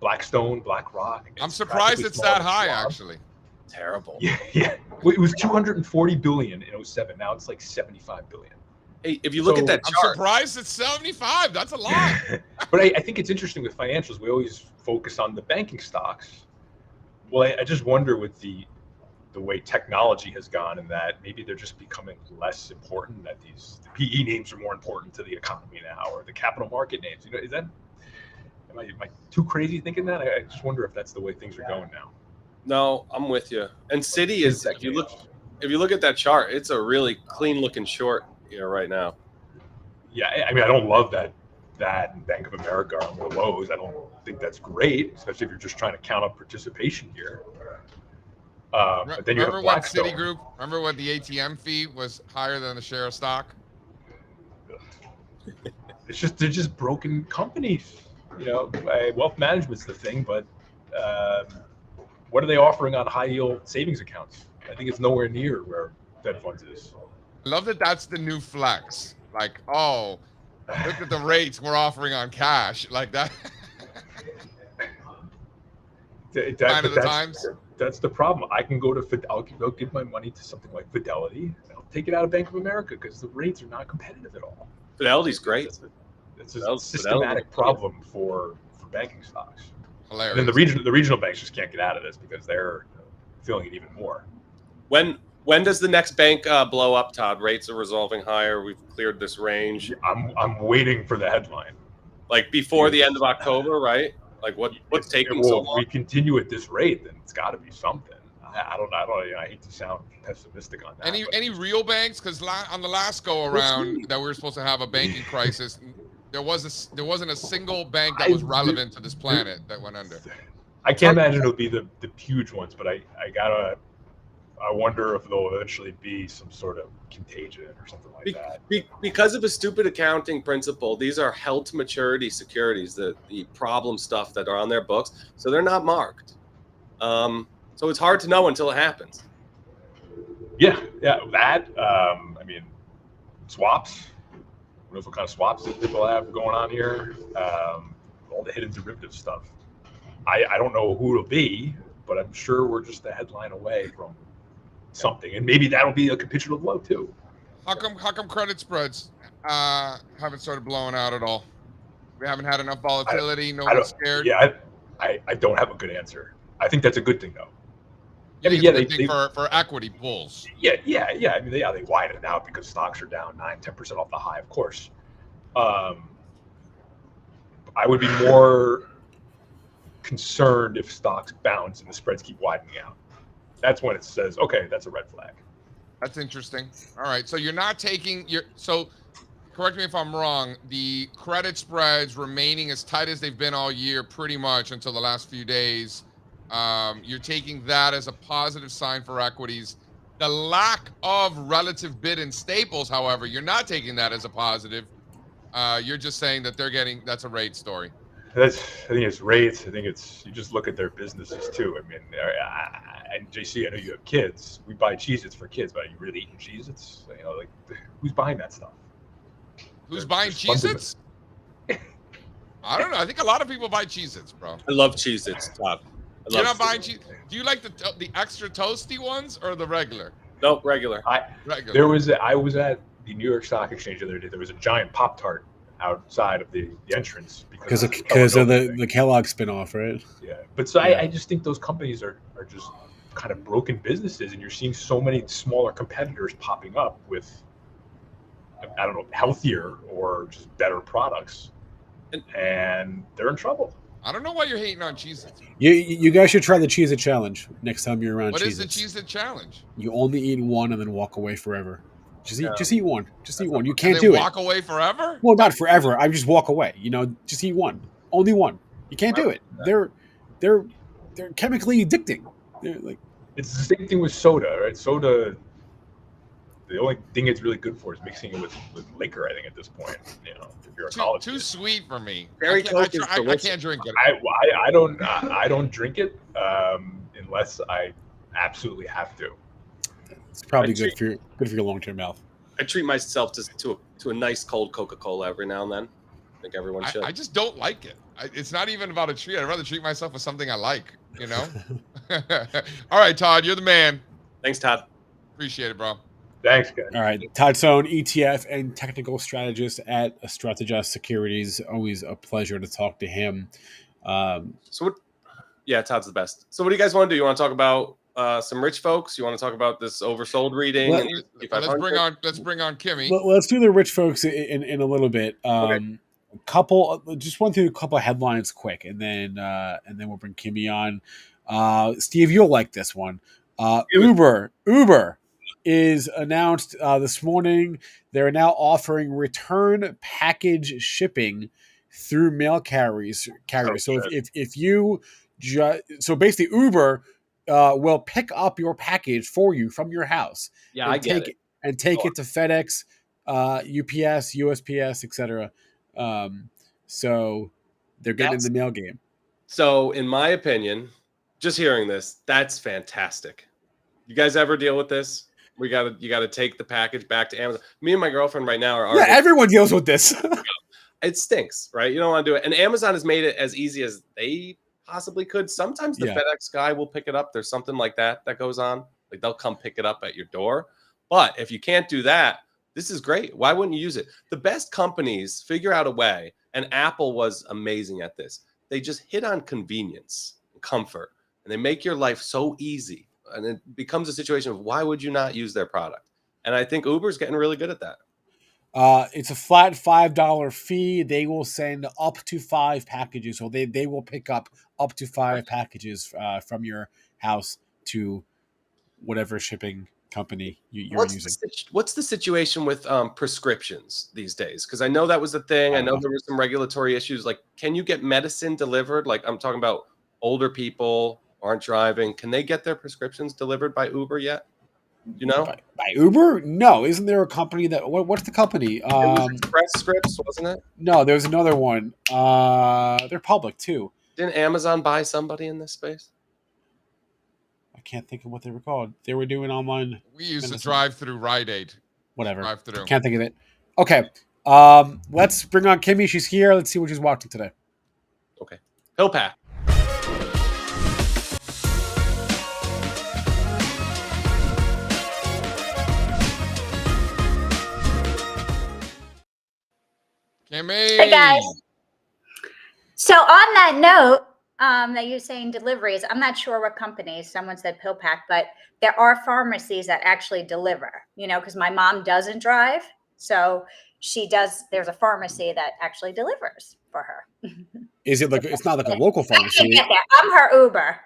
Blackstone, BlackRock. I'm surprised it's that high, actually. Terrible. Yeah. Well, it was 240 billion in 07. Now it's like 75 billion. Hey, if you look at that chart, I'm surprised it's 75. That's a lot. But I think it's interesting with financials. We always focus on the banking stocks. Well, I just wonder with the way technology has gone, and that maybe they're just becoming less important. That the PE names are more important to the economy now, or the capital market names. You know, am I too crazy thinking that? I just wonder if that's the way things are going now. No, I'm with you. And Citi is, if you look at that chart, it's a really clean looking short here right now. Yeah, I mean, I don't love that Bank of America are on the lows. I don't think that's great, especially if you're just trying to count up participation here. But then you have Blackstone. Citigroup, remember what the ATM fee was higher than the share of stock? They're just broken companies. You know, wealth management's the thing, but what are they offering on high yield savings accounts? I think it's nowhere near where Fed funds is. I love that that's the new flex. Like, oh, look at the rates we're offering on cash. Like that. That's the problem. I can go to I'll give my money to something like Fidelity, and I'll take it out of Bank of America because the rates are not competitive at all. Fidelity's great. It's a systematic problem for banking stocks. Hilarious. And then the regional banks just can't get out of this because they're feeling it even more. When does the next bank blow up, Todd? Rates are resolving higher. We've cleared this range. I'm waiting for the headline. Like before the end of October, right? Like what's taking so long? If we continue at this rate, then it's got to be something. I don't. I hate to sound pessimistic on that. Any real banks? Because on the last go around that we were supposed to have a banking crisis, there wasn't a single bank that was relevant to this planet that went under. I can't imagine it'll be the huge ones, but I wonder if there'll eventually be some sort of contagion or something like that. Because of a stupid accounting principle, these are held to maturity securities, the problem stuff that are on their books, so they're not marked. So it's hard to know until it happens. Yeah, that. I mean, swaps. Who knows what kind of swaps that people have going on here? All the hidden derivative stuff. I don't know who it'll be, but I'm sure we're just a headline away from something, and maybe that'll be a capitulative low too. How come credit spreads haven't started blowing out at all? We haven't had enough volatility. No one's scared. Yeah, I don't have a good answer. I think that's a good thing though. They for equity bulls. Yeah. I mean, they widen it out because stocks are down 9-10% off the high. Of course, I would be more concerned if stocks bounce and the spreads keep widening out. That's when it says, okay, that's a red flag. That's interesting. All right, so you're not taking so. Correct me if I'm wrong. The credit spreads remaining as tight as they've been all year, pretty much until the last few days. You're taking that as a positive sign for equities. The lack of relative bid in staples, however, you're not taking that as a positive. You're just saying that that's a rate story. I think it's rates. I think you just look at their businesses too. I mean, and JC, I know you have kids. We buy Cheez-Its for kids, but are you really eating Cheez-Its? You know, like who's buying that stuff? Who's buying Cheez-Its? I don't know. I think a lot of people buy Cheez-Its, bro. I love Cheez-Its, Todd. You're not buying Cheez. Do you like the extra toasty ones or the regular? Nope, regular. Regular. I was at the New York Stock Exchange the other day. There was a giant Pop-Tart outside of the entrance because of the Kellogg spinoff, right? Yeah, but so I just think those companies are just kind of broken businesses, and you're seeing so many smaller competitors popping up with, I don't know, healthier or just better products, and they're in trouble. I don't know why you're hating on Cheez-Its. You guys should try the Cheez-It challenge next time you're around. What Cheez-Its. is the Cheez-It challenge? You only eat one and then walk away forever. Just eat one. Just eat one. You can't do it. Walk away forever? Well, not forever. I just walk away. Just eat one. Only one. You can't do it. They're chemically addicting. It's the same thing with soda, right? Soda. The only thing it's really good for is mixing it with liquor. I think at this point, if you're a college too sweet for me. Very I can't drink it. I don't drink it unless I absolutely have to. It's probably good for your long-term health. I treat myself to a nice cold Coca-Cola every now and then. I think everyone should. I just don't like it. It's not even about a treat. I'd rather treat myself with something I like. All right, Todd, you're the man. Thanks, Todd. Appreciate it, bro. Thanks, guys. All right, Todd Sohn, ETF and technical strategist at Strategist Securities. Always a pleasure to talk to him. Yeah, Todd's the best. So what do you guys want to do? You want to talk about some rich folks? You want to talk about this oversold reading? Let's bring on Kimmy. Let's do the rich folks in a little bit. Okay. Just run through a couple of headlines quick, and then we'll bring Kimmy on. Steve, you'll like this one. Uber is announced this morning. They're now offering return package shipping through mail carriers. So if you so basically Uber will pick up your package for you from your house. Yeah, I get it. And take it to FedEx, UPS, USPS, etc. So they're getting in the mail game. So in my opinion, just hearing this, that's fantastic. You guys ever deal with this? You got to take the package back to Amazon. Me and my girlfriend right now are everyone deals with this. It stinks, right? You don't want to do it. And Amazon has made it as easy as they possibly could. Sometimes the FedEx guy will pick it up. There's something like that goes on. Like they'll come pick it up at your door. But if you can't do that, this is great. Why wouldn't you use it? The best companies figure out a way, and Apple was amazing at this. They just hit on convenience and comfort, and they make your life so easy. and it becomes a situation of why would you not use their product? And I think Uber's getting really good at that. It's a flat $5 fee. They will send up to 5 packages. So they will pick up to 5 packages from your house to whatever shipping company you're using. What's the situation with prescriptions these days? Because I know that was the thing. I know there were some regulatory issues. Like, can you get medicine delivered? Like, I'm talking about older people aren't driving. Can they get their prescriptions delivered by Uber yet? You know, by Uber? No, isn't there a company that? What's the company? It was Express Scripts, wasn't it? No, there's another one. They're public too. Didn't Amazon buy somebody in this space? I can't think of what they were called. They were doing online. We use the drive-through Rite Aid. Whatever. Drive-through. Can't think of it. Okay. Let's bring on Kimmy. She's here. Let's see what she's watching today. Okay. Pill pack. Kimmy. Hey guys. So on that note, that you're saying deliveries, I'm not sure what companies. Someone said PillPack, but there are pharmacies that actually deliver. You know, because my mom doesn't drive, so she does. There's a pharmacy that actually delivers for her. Is it like it's not like a local pharmacy? I'm her Uber.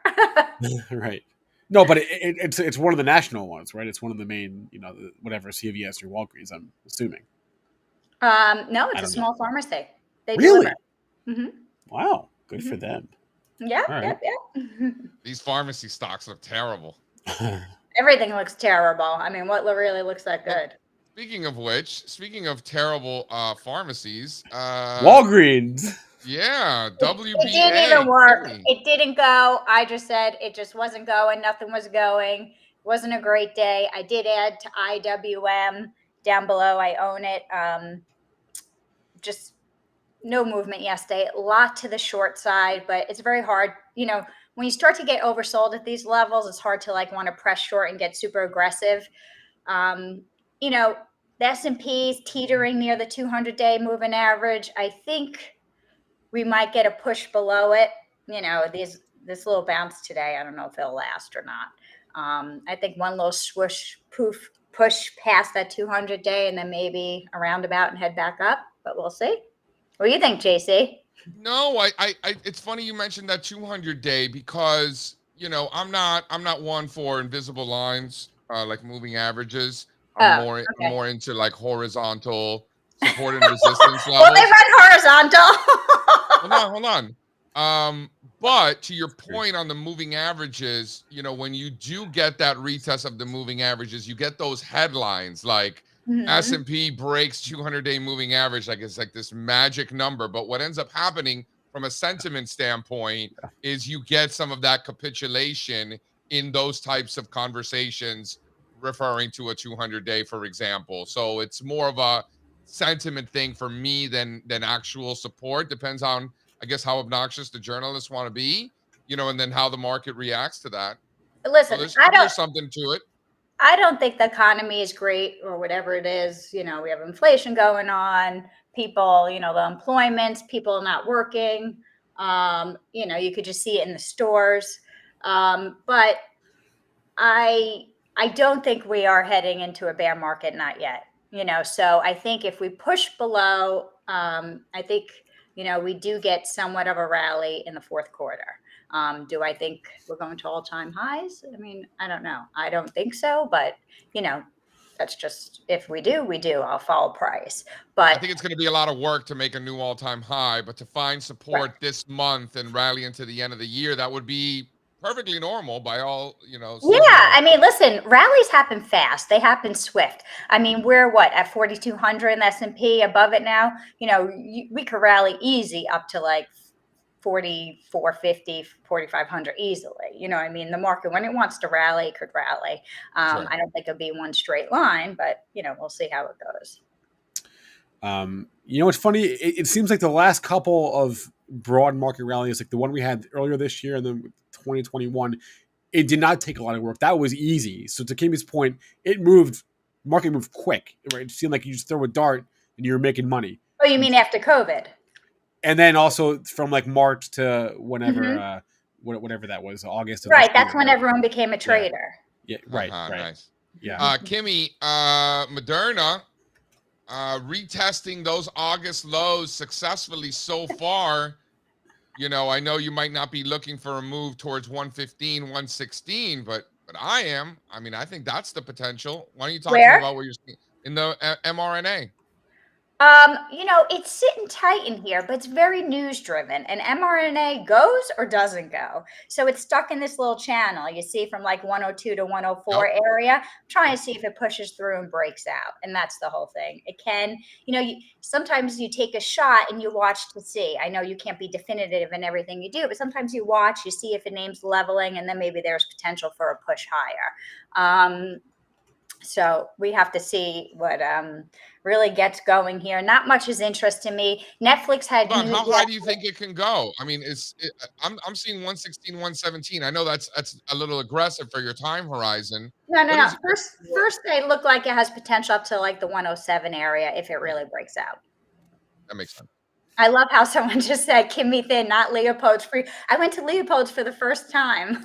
Right. No, but it's one of the national ones, right? It's one of the main, you know, whatever CVS or Walgreens. I'm assuming. No, it's a small pharmacy. They really? Mm-hmm. Wow, good for them. Yeah, right. yeah. These pharmacy stocks look terrible. Everything looks terrible. I mean, what really looks that good? Speaking of which, speaking of terrible pharmacies, Walgreens. Yeah, WBA. It didn't even work. It didn't go. I just said it just wasn't going. Nothing was going. It wasn't a great day. I did add to IWM down below. I own it. Just no movement yesterday. A lot to the short side, but it's very hard. You know, when you start to get oversold at these levels, it's hard to like want to press short and get super aggressive. You know, the S&P is teetering near the 200-day moving average. I think we might get a push below it. You know, this little bounce today, I don't know if it'll last or not. I think one little swoosh, poof, push past that 200-day and then maybe a roundabout and head back up, but we'll see. What do you think, JC? No, I it's funny you mentioned that 200-day because, you know, I'm not one for invisible lines, like moving averages. I'm more into like horizontal support and resistance levels. Well, they run horizontal. Hold on. But to your point on the moving averages, you know, when you do get that retest of the moving averages, you get those headlines like S&P breaks 200-day moving average, like it's like this magic number. But what ends up happening from a sentiment standpoint is you get some of that capitulation in those types of conversations referring to a 200-day, for example. So it's more of a sentiment thing for me than actual support. Depends on, I guess, how obnoxious the journalists want to be, you know, and then how the market reacts to that. Listen, so there's something to it. I don't think the economy is great or whatever it is. You know, we have inflation going on, people, you know, the employment, people not working. You know, you could just see it in the stores. But I don't think we are heading into a bear market, not yet. You know, so I think if we push below, I think, you know, we do get somewhat of a rally in the fourth quarter. Do I think we're going to all-time highs? I mean, I don't know. I don't think so, but, you know, that's just, if we do, we do. I'll follow price. But I think it's going to be a lot of work to make a new all-time high, but to find support this month and rally into the end of the year, that would be perfectly normal by all, you know. Yeah, I mean, listen, rallies happen fast. They happen swift. I mean, we're what, at 4,200 in the S&P, above it now? You know, we could rally easy up to like 4,450, 4,500 easily. You know, I mean, the market, when it wants to rally, it could rally. Sure. I don't think it'll be one straight line, but, you know, we'll see how it goes. You know, it's funny. It seems like the last couple of broad market rallies, like the one we had earlier this year and then 2021, it did not take a lot of work. That was easy. So to Kimmy's point, market moved quick. Right? It seemed like you just throw a dart and you were making money. Oh, you mean after COVID? And then also from like March to whenever whatever that was, August of Right. this year, That's when right? everyone became a trader. Yeah, right, right. Nice. Yeah. Kimmy, Moderna retesting those August lows successfully so far. You know, I know you might not be looking for a move towards 115, 116, but I am. I mean, I think that's the potential. Why don't you talk to me Where? about what you're seeing in the mRNA? It's sitting tight in here, but it's very news driven. And mRNA goes or doesn't go. So it's stuck in this little channel you see from like 102 to 104 Yep. area. I'm trying to see if it pushes through and breaks out. And that's the whole thing. It can, sometimes you take a shot and you watch to see. I know you can't be definitive in everything you do, but sometimes you watch, you see if a name's leveling, and then maybe there's potential for a push higher. So we have to see what really gets going here. Not much is interesting me. Netflix had. Hold on, how high do you think it can go? I mean, I'm seeing 116, 117. I know that's a little aggressive for your time horizon. No. First, they look like it has potential up to like the 107 area if it really breaks out. That makes sense. I love how someone just said Kimmy Thin, not Leopold's free. I went to Leopold's for the first time.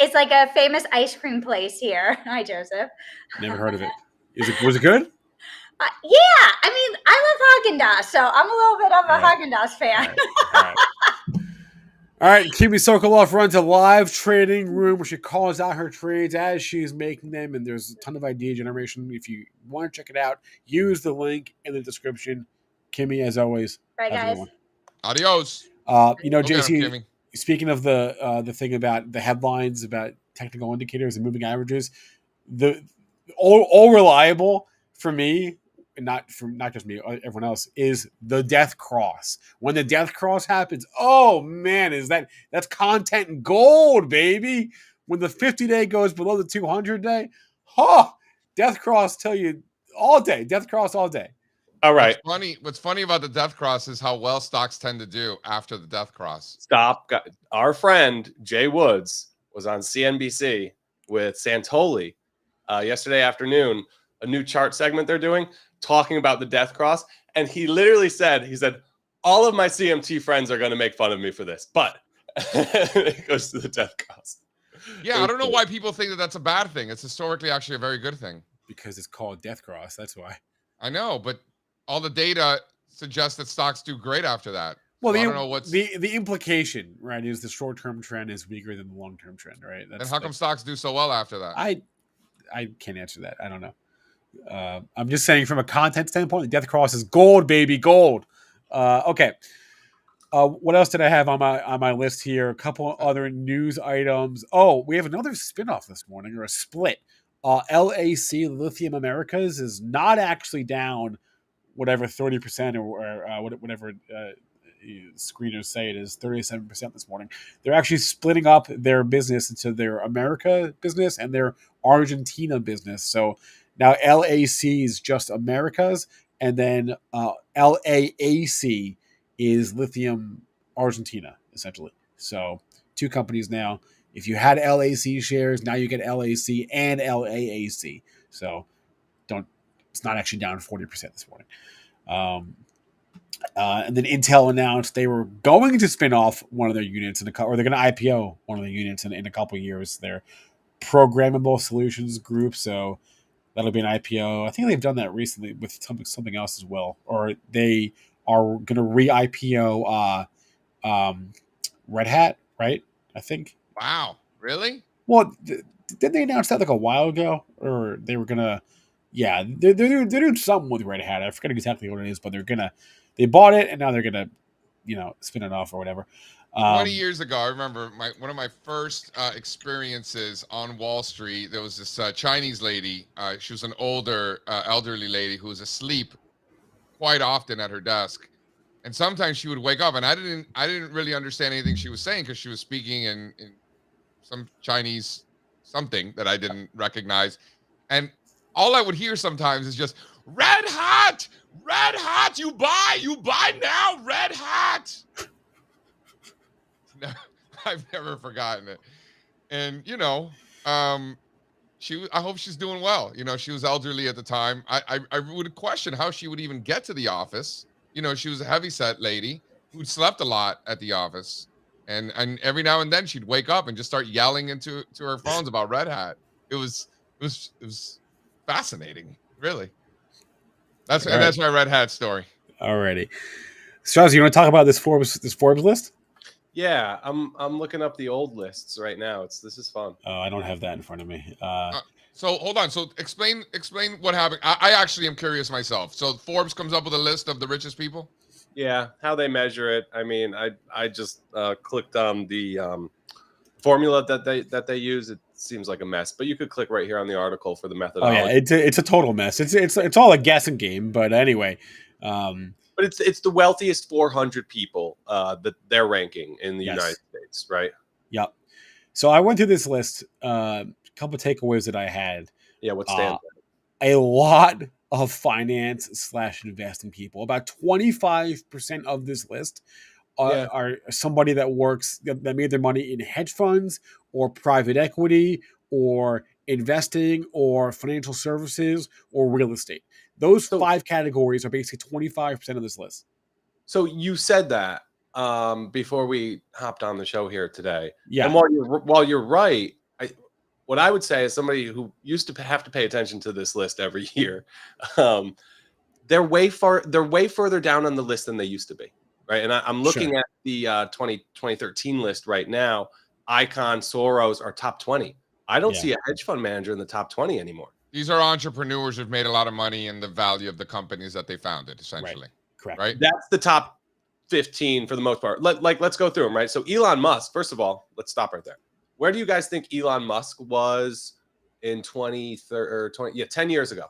It's like a famous ice cream place here. Hi, Joseph. Never heard of it. Was it good? Yeah, I mean, I love Haagen-Dazs, so I'm a little bit of a Haagen-Dazs fan. All right, Kimmy Sokoloff runs a live trading room where she calls out her trades as she's making them, and there's a ton of idea generation. If you want to check it out, use the link in the description. Kimmy, as always, right, guys. Adios. JC, speaking of the thing about the headlines about technical indicators and moving averages, the all reliable for me, and not just me, everyone else, is the death cross. When the death cross happens, oh man, that's content gold, baby. When the 50-day goes below the 200-day, death cross tell you all day, death cross all day. All right. What's funny about the death cross is how well stocks tend to do after the death cross. Stop. Our friend Jay Woods was on CNBC with Santoli yesterday afternoon, a new chart segment they're doing, talking about the death cross. And he literally said, all of my CMT friends are going to make fun of me for this, but it goes to the death cross. Yeah, I don't know why people think that that's a bad thing. It's historically actually a very good thing. Because it's called death cross. That's why. I know, but all the data suggests that stocks do great after that. Well, so I don't know what's the implication, right, is the short-term trend is weaker than the long-term trend, right? And how come stocks do so well after that? I can't answer that. I don't know. I'm just saying from a content standpoint, the death cross is gold, baby, gold. Okay. What else did I have on my list here? A couple other news items. Oh, we have another spinoff this morning, or a split. LAC, Lithium Americas, is not actually down whatever 30% or whatever screeners say it is, 37% this morning. They're actually splitting up their business into their America business and their Argentina business. So now LAC is just Americas, and then LAAC is Lithium Argentina, essentially. So two companies now. If you had LAC shares, now you get LAC and LAAC. So it's not actually down 40% this morning. And then Intel announced they were going to spin off one of their units or they're going to IPO one of their units in a couple of years. Their Programmable Solutions Group. So that'll be an IPO. I think they've done that recently with something else as well. Or they are going to re-IPO Red Hat, right? I think. Wow, really? Well, didn't they announce that like a while ago? Or they were going to... Yeah, they're doing something with Red Hat. I forget exactly what it is, but they bought it and now they're gonna, spin it off or whatever. 20 years ago, I remember one of my first experiences on Wall Street. There was this Chinese lady. She was an older, elderly lady who was asleep quite often at her desk, and sometimes she would wake up, and I didn't really understand anything she was saying because she was speaking in some Chinese something that I didn't recognize, and all I would hear sometimes is just red hot, you buy now, red hot. No, I've never forgotten it. And I hope she's doing well. She was elderly at the time. I would question how she would even get to the office. She was a heavyset lady who slept a lot at the office. And every now and then she'd wake up and just start yelling into her phones about Red Hat. It was fascinating, really. That's my Red Hat story. Alrighty. Strazza, you want to talk about this Forbes list? Yeah, I'm looking up the old lists right now. This is fun. Oh, I don't have that in front of me. So hold on. So explain what happened. I actually am curious myself. So Forbes comes up with a list of the richest people. Yeah, how they measure it. I mean, I just clicked on the formula that they use. It seems like a mess, but you could click right here on the article for the methodology. Oh yeah, it's a total mess. It's all a guessing game. But anyway, but it's the wealthiest 400 people that they're ranking in the United States, right? Yep. So I went through this list. A couple of takeaways that I had. Yeah, what stands out? A lot of finance / investing people. About 25% of this list are somebody that made their money in hedge funds or private equity or investing or financial services or real estate. Those 5 categories are basically 25% of this list. So you said that before we hopped on the show here today. Yeah. And while you're right, what I would say is somebody who used to have to pay attention to this list every year, they're way further down on the list than they used to be, right? And I'm looking at the 2013 list right now. Icon, Soros are top 20. I don't see a hedge fund manager in the top 20 anymore. These are entrepreneurs who've made a lot of money in the value of the companies that they founded, essentially. Right. Correct. Right? That's the top 15 for the most part. Let's go through them, right? So Elon Musk, first of all, let's stop right there. Where do you guys think Elon Musk was in 10 years ago?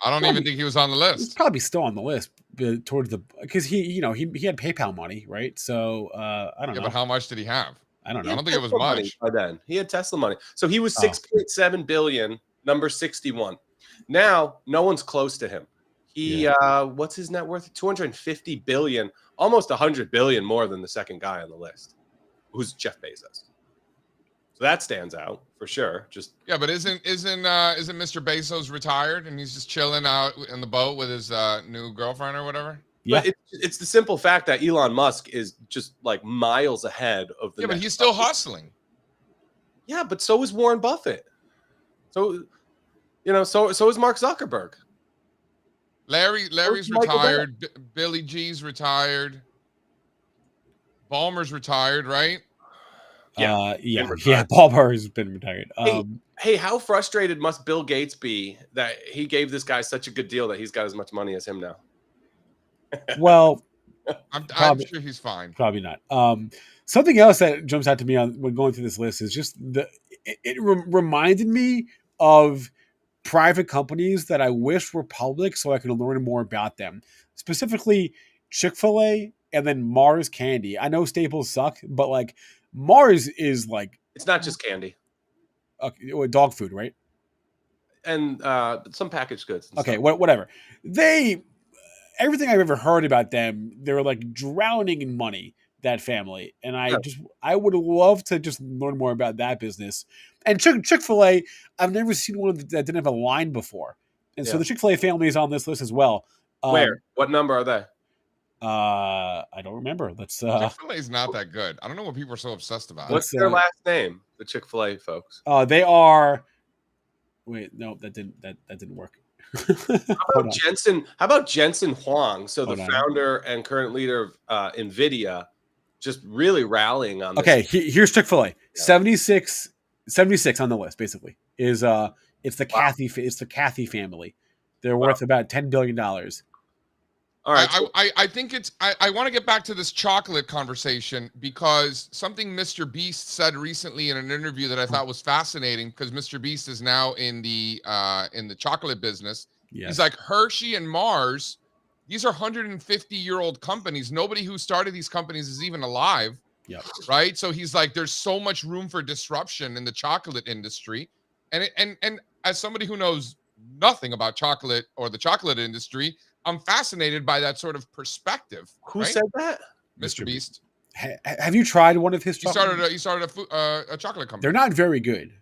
I don't even think he was on the list. He's probably still on the list because he had PayPal money, right? So I don't know. But how much did he have? I don't know. I don't think it was much. By then, he had Tesla money. So he was 6.7 billion, number 61. Now, no one's close to him. He what's his net worth? 250 billion, almost 100 billion more than the second guy on the list, who's Jeff Bezos. So that stands out for sure. But isn't Mr. Bezos retired and he's just chilling out in the boat with his new girlfriend or whatever? Yeah, but it's the simple fact that Elon Musk is just like miles ahead of the. Yeah, but he's still hustling. Yeah, but so is Warren Buffett. So is Mark Zuckerberg. Larry's retired. Billy G's retired. Ballmer's retired, right? Yeah. Ballmer has been retired. Hey, how frustrated must Bill Gates be that he gave this guy such a good deal that he's got as much money as him now? Well, I'm sure he's fine. Probably not. Something else that jumps out to me when going through this list is just it reminded me of private companies that I wish were public so I could learn more about them. Specifically, Chick-fil-A and then Mars Candy. I know staples suck, but like Mars is like it's not just candy. Dog food, right? And some packaged goods. Okay, whatever. Everything I've ever heard about them, they're like drowning in money, that family. And I would love to just learn more about that business. And Chick-fil-A, I've never seen one that didn't have a line before. And so the Chick-fil-A family is on this list as well. Where? What number are they? I don't remember. Chick-fil-A is not that good. I don't know what people are so obsessed about. What's their last name? The Chick-fil-A folks. They are. Wait, no, that didn't work. How about Jensen Huang? So the founder and current leader of NVIDIA, just really rallying on this. Okay, here's Chick-fil-A. 76 on the list. Basically, it's the Cathy family. They're worth about $10 billion. All right. I think I want to get back to this chocolate conversation because something Mr. Beast said recently in an interview that I thought was fascinating because Mr. Beast is now in the chocolate business. Yes. He's like Hershey and Mars. These are 150-year-old companies. Nobody who started these companies is even alive. Yep. Right. So he's like, there's so much room for disruption in the chocolate industry. And as somebody who knows nothing about chocolate or the chocolate industry, I'm fascinated by that sort of perspective. Who said that? Mr. Beast. Have you tried one of his chocolates? He started a chocolate company. They're not very good.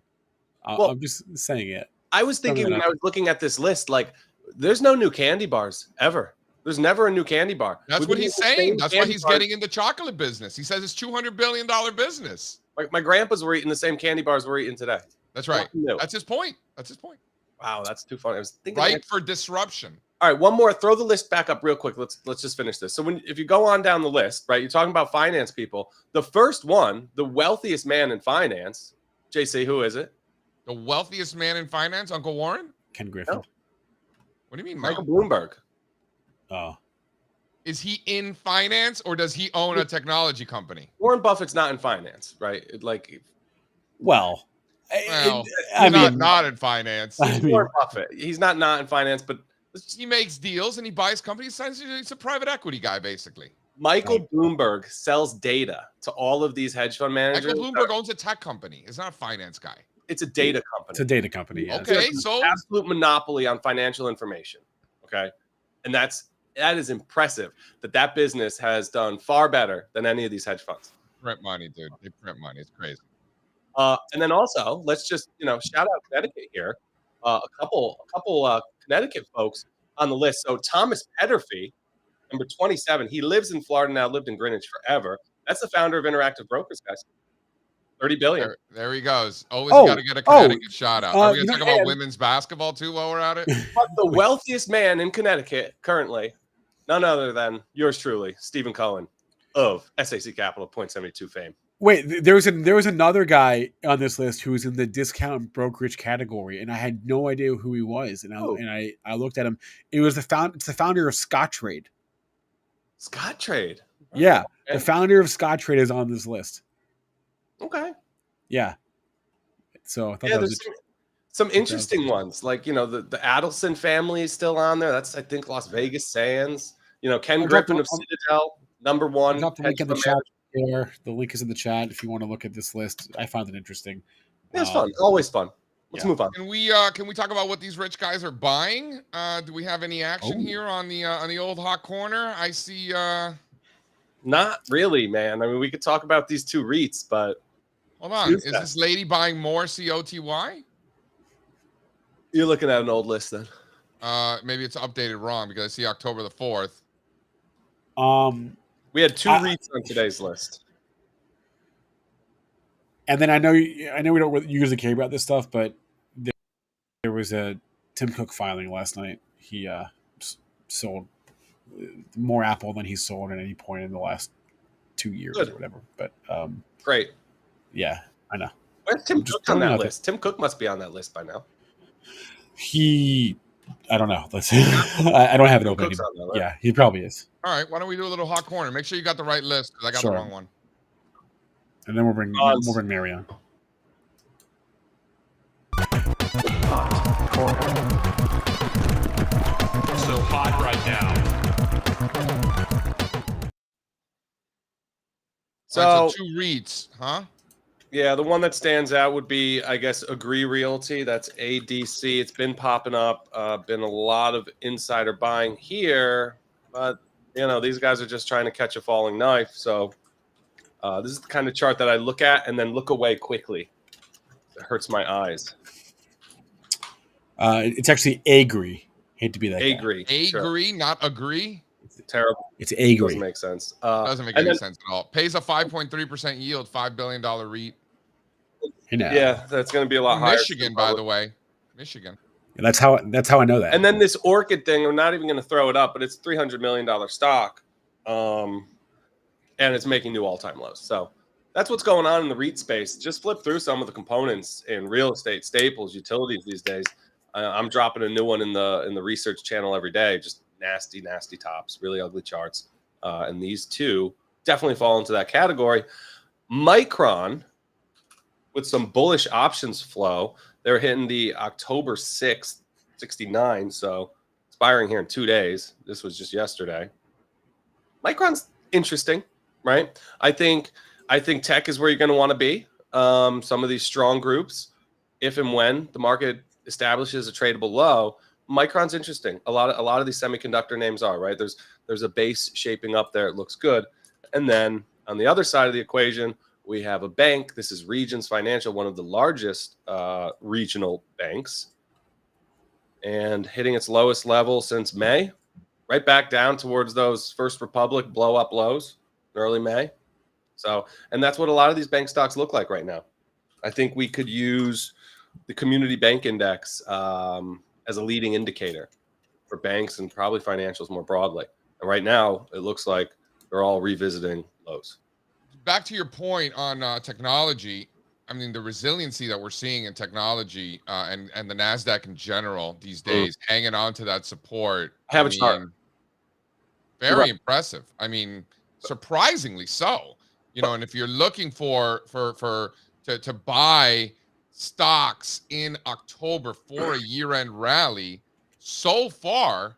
I'm just saying it. I was thinking when I was looking at this list, like, there's no new candy bars ever. There's never a new candy bar. That's what he's saying. That's why he's getting in the chocolate business. He says it's $200 billion business. My grandpas were eating the same candy bars we're eating today. That's right. That's his point. That's his point. Wow, that's too funny. I was thinking right for disruption. All right, one more. Throw the list back up real quick. Let's just finish this. So if you go on down the list, right, you're talking about finance people. The first one, the wealthiest man in finance, JC, who is it? The wealthiest man in finance, Uncle Warren? Ken Griffin. No. What do you mean, Michael Bloomberg? Oh. Is he in finance or does he own a technology company? Warren Buffett's not in finance, right? Well, I mean, not in finance. Warren Buffett. He's not in finance, but he makes deals and he buys companies. He's a private equity guy, basically. Michael Bloomberg sells data to all of these hedge fund managers. Michael Bloomberg owns a tech company. He's not a finance guy. It's a data company. It's a data company. Yeah. Okay, so absolute monopoly on financial information. Okay, and that is impressive that business has done far better than any of these hedge funds. Print money, dude. They print money. It's crazy. And then also, let's just shout out Connecticut here. A couple Connecticut folks on the list. So Thomas Petterfee, number 27. He lives in Florida now. Lived in Greenwich forever. That's the founder of Interactive Brokers, guys. 30 billion. There he goes. Always got to get a Connecticut shout out. Are we going to talk about women's basketball too while we're at it? But the wealthiest man in Connecticut currently, none other than yours truly, Stephen Cohen of SAC Capital, .72 fame. Wait, there was another guy on this list who was in the discount brokerage category, and I had no idea who he was. And I looked at him. It's the founder of Scottrade. Scottrade. Yeah, the founder of Scottrade is on this list. Okay. Yeah. So I thought there's some interesting ones, like the Adelson family is still on there. That's I think Las Vegas Sands. Ken Griffin of Citadel, number one. I'll drop the link in the chat here. The link is in the chat if you want to look at this list. I found it interesting. It's fun, always fun. Let's move on. Can we talk about what these rich guys are buying? Do we have any action here on the old hot corner? I see. Not really, man. I mean, we could talk about these two REITs, but hold on. Is this lady buying more COTY? You're looking at an old list then. Maybe it's updated wrong because I see October the 4th. We had two REITs on today's list. And then I know we don't usually care about this stuff, but there was a Tim Cook filing last night. He sold more Apple than he sold at any point in the last 2 years or whatever. But great. Yeah, I know. Where's Tim Cook on that list? Tim Cook must be on that list by now. I don't know. Let's see. I don't have it open. Yeah, he probably is. All right, why don't we do a little hot corner? Make sure you got the right list because I got the wrong one. And then we'll bring Mary on. So hot right now. So two REITs, huh? Yeah, the one that stands out would be, I guess, Agree Realty. That's ADC. It's been popping up. Been a lot of insider buying here, but these guys are just trying to catch a falling knife. So this is the kind of chart that I look at and then look away quickly. It hurts my eyes. It's actually Agree. Hate to be that Agree. Agree, not agree. It's terrible. It's Agree. Doesn't make sense. Doesn't make any sense at all. Pays a 5.3% yield, $5 billion REIT. Yeah, that's going to be a lot higher. Michigan, by the way. Michigan. And that's how I know that. And then this Orchid thing, I'm not even going to throw it up, but it's $300 million stock. And it's making new all-time lows. So that's what's going on in the REIT space. Just flip through some of the components in real estate, staples, utilities these days. I'm dropping a new one in the research channel every day. Just nasty tops, really ugly charts. And these two definitely fall into that category. Micron, with some bullish options flow, they're hitting the October 6th, 69. So expiring here in 2 days. This was just yesterday. Micron's interesting, right? I think tech is where you're going to want to be. Some of these strong groups, if and when the market establishes a tradable low, Micron's interesting. A lot of these semiconductor names are, right? There's a base shaping up there. It looks good. And then on the other side of the equation, we have a bank. This is Regions Financial, one of the largest regional banks, and hitting its lowest level since May. right back down towards those First Republic blow up lows in early May. So, and that's what a lot of these bank stocks look like right now. I think we could use the community bank index as a leading indicator for banks and probably financials more broadly. And right now, it looks like they're all revisiting lows. Back to your point on technology, I mean, the resiliency that we're seeing in technology and the NASDAQ in general these days, hanging on to that support. I have a chart. Very impressive. I mean, surprisingly so. You know, and if you're looking to buy stocks in October for a year-end rally, so far,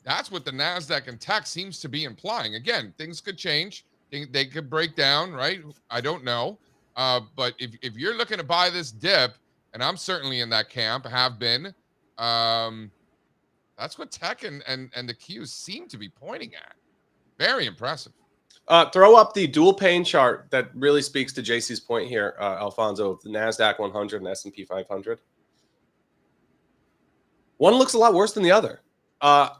that's what the NASDAQ and tech seems to be implying. Again, things could change. They could break down, right? I don't know. But if you're looking to buy this dip, and I'm certainly in that camp, have been, that's what tech and the Qs seem to be pointing at. Very impressive. Throw up the dual pane chart that really speaks to JC's point here, Alfonso, of the NASDAQ 100 and S&P 500. One looks a lot worse than the other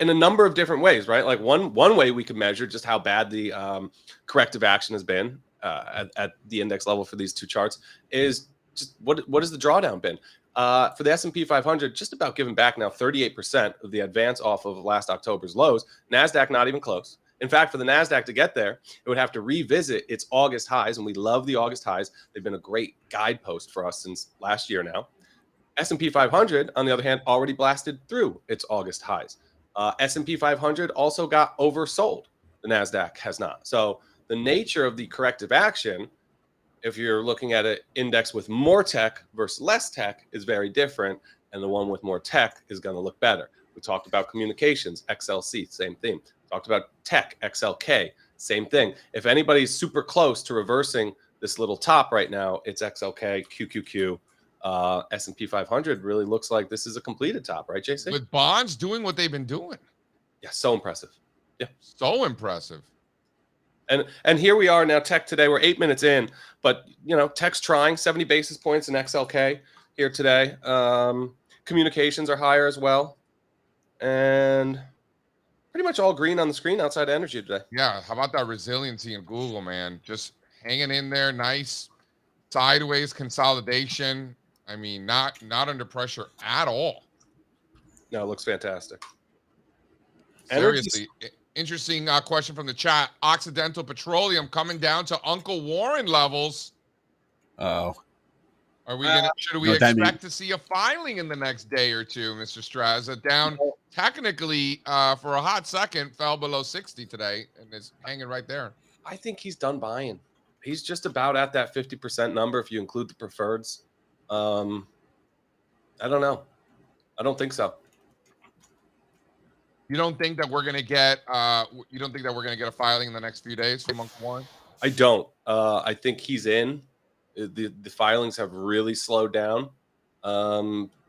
in a number of different ways, right? Like one way we could measure just how bad the corrective action has been at the index level for these two charts is just what has the drawdown been? For the S&P 500, just about giving back now 38% of the advance off of last October's lows. NASDAQ not even close. In fact, for the NASDAQ to get there, it would have to revisit its August highs, and we love the August highs. They've been a great guidepost for us since last year now. S&P 500, on the other hand, already blasted through its August highs. S&P 500 also got oversold. The NASDAQ has not. So the nature of the corrective action, if you're looking at an index with more tech versus less tech, is very different, and the one with more tech is going to look better. We talked about communications, XLC, same theme. Talked about tech, XLK, same thing. If anybody's super close to reversing this little top right now, it's XLK, QQQ, S&P 500 really looks like this is a completed top, right, JC? With bonds doing what they've been doing. Yeah, so impressive. Yeah, so impressive. And here we are now, tech today. We're 8 minutes in, but you know, tech's trying 70 basis points in XLK here today. Communications are higher as well, and pretty much all green on the screen outside of energy today. Yeah, how about that resiliency in Google, man? Just hanging in there, nice sideways consolidation. I mean, not under pressure at all. No, it looks fantastic. Seriously, interesting question from the chat. Occidental Petroleum coming down to Uncle Warren levels. Oh. Are we gonna? Should we expect to see a filing in the next day or two, Mr. Strazza? Down technically for a hot second, fell below 60 today and is hanging right there. I think he's done buying. He's just about at that 50% number if you include the preferreds. I don't know. I don't think so. You don't think that we're gonna get? You don't think that we're gonna get a filing in the next few days from Uncle Warren? I don't. I think he's in. The filings have really slowed down.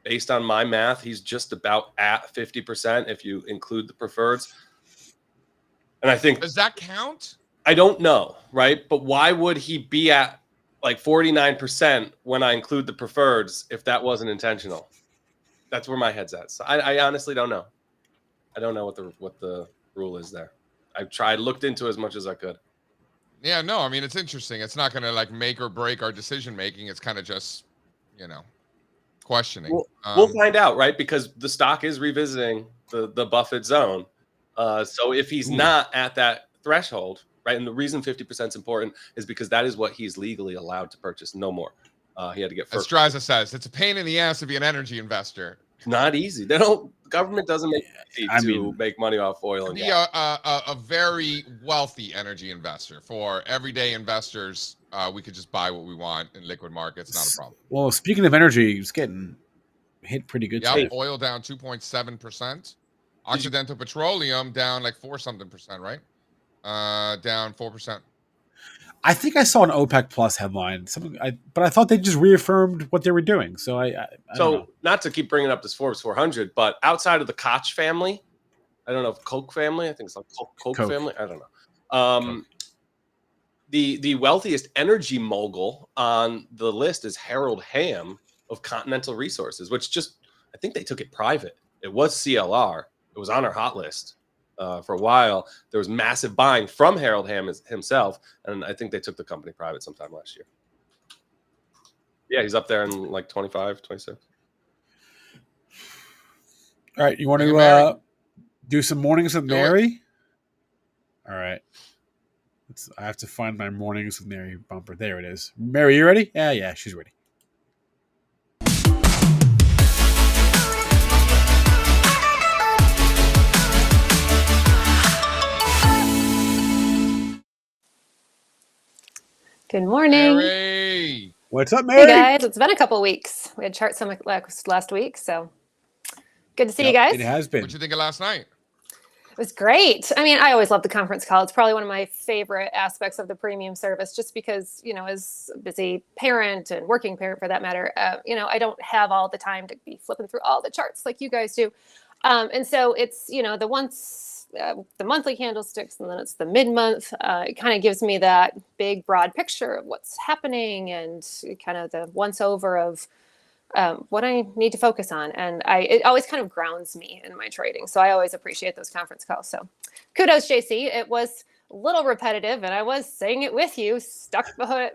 Based on my math, he's just about at 50% if you include the preferreds. And I think, does that count? I don't know, right? But why would he be at like 49% when I include the preferreds if that wasn't intentional? That's where my head's at. So I honestly don't know. I don't know what the rule is there. I've looked into as much as I could. Yeah, no, I mean, it's interesting. It's not going to like make or break our decision making. It's kind of just, you know, questioning. We'll find out, right? Because the stock is revisiting the Buffett zone. So if he's not at that threshold, right? And the reason 50% is important is because that is what he's legally allowed to purchase. No more. He had to get first. As Strazza says, it's a pain in the ass to be an energy investor. Not easy. Government doesn't make it easy to make money off oil and gas. A very wealthy energy investor. For everyday investors, we could just buy what we want in liquid markets. Not a problem. Well, speaking of energy, it's getting hit pretty good. Yeah, oil down 2.7%. Occidental Petroleum down like 4-something%, right? Down 4%. I think I saw an OPEC Plus headline, but I thought they just reaffirmed what they were doing. So I don't know. Not to keep bringing up this Forbes 400, but outside of the Koch family, I don't know if Koch family, I think it's like Koch family. I don't know. The wealthiest energy mogul on the list is Harold Hamm of Continental Resources, which I think they took it private. It was CLR. It was on our hot list. for a while. There was massive buying from Harold Hamm himself, and I think they took the company private sometime last year. Yeah, he's up there in like 25, 26. All right, you want to do some mornings with Mary? All right. I have to find my mornings with Mary bumper. There it is. Mary, you ready? Yeah, she's ready. Good morning. Mary. What's up, Mary? Hey guys, it's been a couple weeks. We had Chart Summit last week, so good to see you guys. It has been. What'd you think of last night? It was great. I mean, I always love the conference call. It's probably one of my favorite aspects of the premium service, just because, as a busy parent and working parent for that matter, I don't have all the time to be flipping through all the charts like you guys do. And so it's, the monthly candlesticks, and then it's the mid-month. It kind of gives me that big, broad picture of what's happening and kind of the once-over of what I need to focus on. And it always kind of grounds me in my trading. So I always appreciate those conference calls. So kudos, JC. It was a little repetitive, and I was saying it with you, stuck below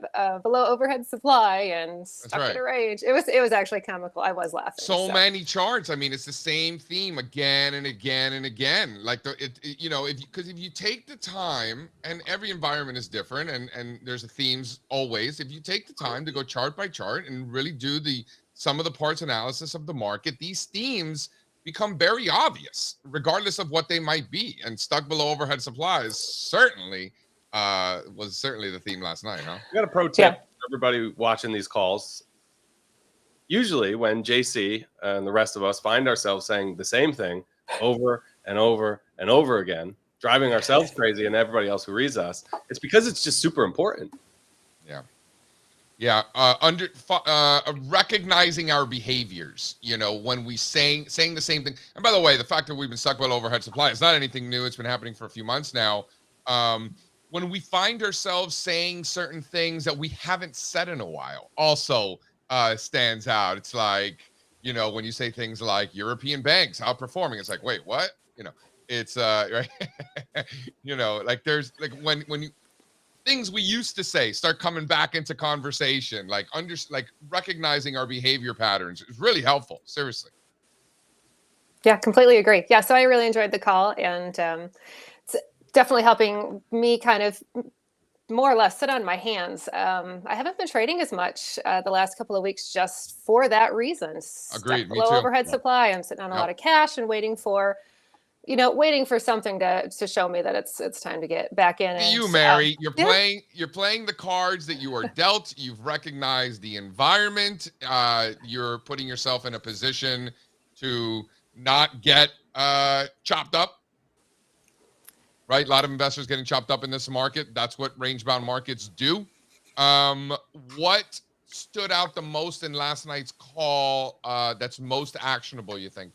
overhead supply and stuck at a range. It was actually comical. I was laughing. So many charts. I mean, it's the same theme again and again and again. Like because if you take the time, and every environment is different, and there's themes always. If you take the time to go chart by chart and really do some of the parts analysis of the market, these themes become very obvious, regardless of what they might be. And stuck below overhead supply is certainly the theme last night, huh? I got a pro tip for everybody watching these calls. Usually when JC and the rest of us find ourselves saying the same thing over and over and over again, driving ourselves crazy and everybody else who reads us, it's because it's just super important. Yeah, recognizing our behaviors, when we saying the same thing. And by the way, the fact that we've been stuck below overhead supply is not anything new. It's been happening for a few months now. When we find ourselves saying certain things that we haven't said in a while, also stands out. It's like, when you say things like European banks outperforming, it's like, wait, what? It's right. Like there's like when you things we used to say start coming back into conversation, like recognizing our behavior patterns is really helpful. Seriously. Yeah, completely agree. Yeah, so I really enjoyed the call, and it's definitely helping me kind of more or less sit on my hands. I haven't been trading as much the last couple of weeks just for that reason. Agreed. Below overhead supply. I'm sitting on a lot of cash and waiting for something to show me that it's time to get back in. And, Mary, you're playing the cards that you are dealt. You've recognized the environment. You're putting yourself in a position to not get chopped up. Right? A lot of investors getting chopped up in this market. That's what range-bound markets do. What stood out the most in last night's call that's most actionable, you think?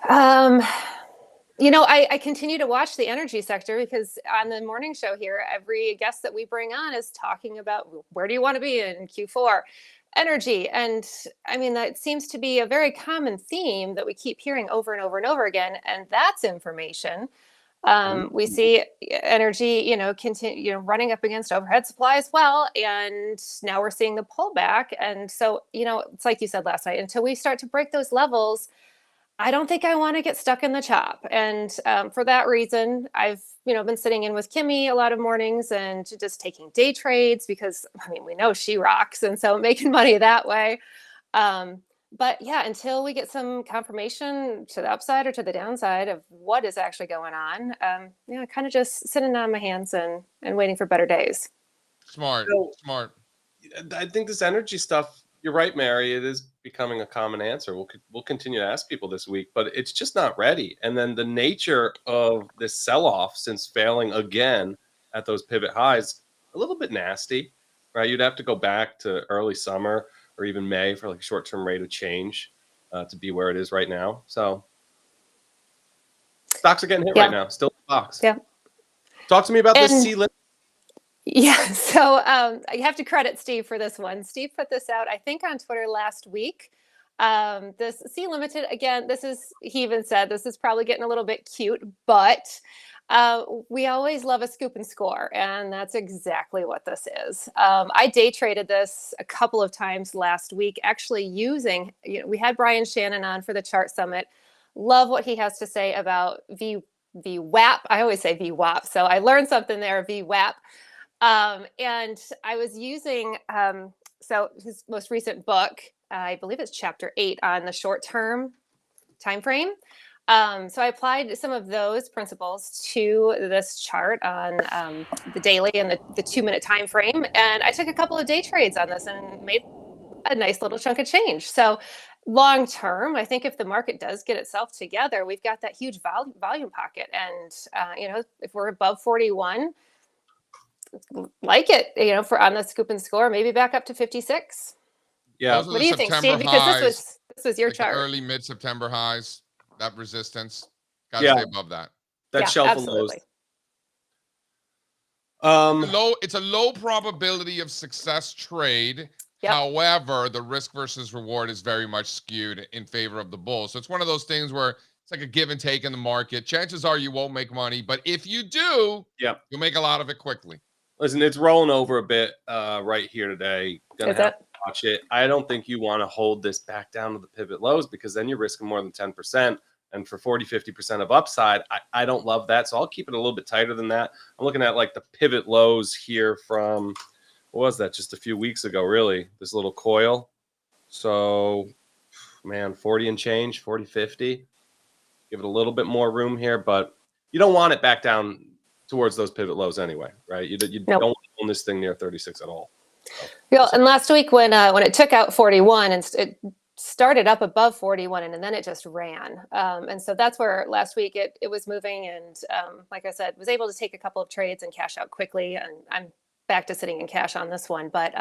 I continue to watch the energy sector, because on the morning show here, every guest that we bring on is talking about where do you want to be in Q4 energy. And I mean, that seems to be a very common theme that we keep hearing over and over and over again. And that's information. We see energy, continue, running up against overhead supply as well. And now we're seeing the pullback. And so, it's like you said last night, until we start to break those levels, I don't think I want to get stuck in the chop. And for that reason, I've, been sitting in with Kimmy a lot of mornings and just taking day trades, because we know she rocks. And so making money that way. But yeah, until we get some confirmation to the upside or to the downside of what is actually going on, kind of just sitting on my hands and waiting for better days. Smart. I think this energy stuff, you're right, Mary. It is becoming a common answer. We'll continue to ask people this week, but it's just not ready. And then the nature of this sell-off, since failing again at those pivot highs, a little bit nasty, right? You'd have to go back to early summer or even May for like short-term rate of change to be where it is right now. So stocks are getting hit right now. Still in the box. Yeah. Talk to me about this C-limit. Yeah, so you have to credit Steve for this one. Steve put this out, I think, on Twitter last week. This C Limited, again, he even said, this is probably getting a little bit cute, but we always love a scoop and score, and that's exactly what this is. I day traded this a couple of times last week, actually using, we had Brian Shannon on for the Chart Summit. Love what he has to say about VWAP. I always say VWAP, so I learned something there, VWAP. And I was using, so his most recent book, I believe it's chapter 8 on the short-term time frame. So I applied some of those principles to this chart on the daily and the 2-minute time frame. And I took a couple of day trades on this and made a nice little chunk of change. So long term, I think if the market does get itself together, we've got that huge volume pocket. And, if we're above 41, like it, for on the scoop and score, maybe back up to 56. Yeah. What do you think, Steve? Because this was your chart. Early mid-September highs, that resistance, got to stay above that. That shelf absolutely. It's a low probability of success trade. Yep. However, the risk versus reward is very much skewed in favor of the bull. So it's one of those things where it's like a give and take in the market. Chances are you won't make money, but if you do, you'll make a lot of it quickly. Listen, it's rolling over a bit right here today. Gonna have to watch it. I don't think you want to hold this back down to the pivot lows, because then you're risking more than 10%. And for 40-50% of upside, I don't love that. So I'll keep it a little bit tighter than that. I'm looking at like the pivot lows here from, what was that, just a few weeks ago, really, this little coil. So, man, 40 and change, 40, 50. Give it a little bit more room here, but you don't want it back down towards those pivot lows anyway, right? You don't want to own this thing near 36 at all. So, yeah, and last week when it took out 41 and it started up above 41 and then it just ran. And so that's where last week it was moving, and like I said, was able to take a couple of trades and cash out quickly. And I'm back to sitting in cash on this one. But,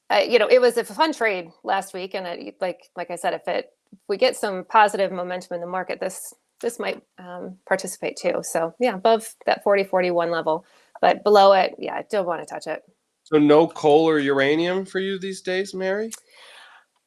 it was a fun trade last week. And like I said, if we get some positive momentum in the market, this might participate too. So yeah, above that 40-41 level, but below it, I don't want to touch it. So no coal or uranium for you these days, Mary?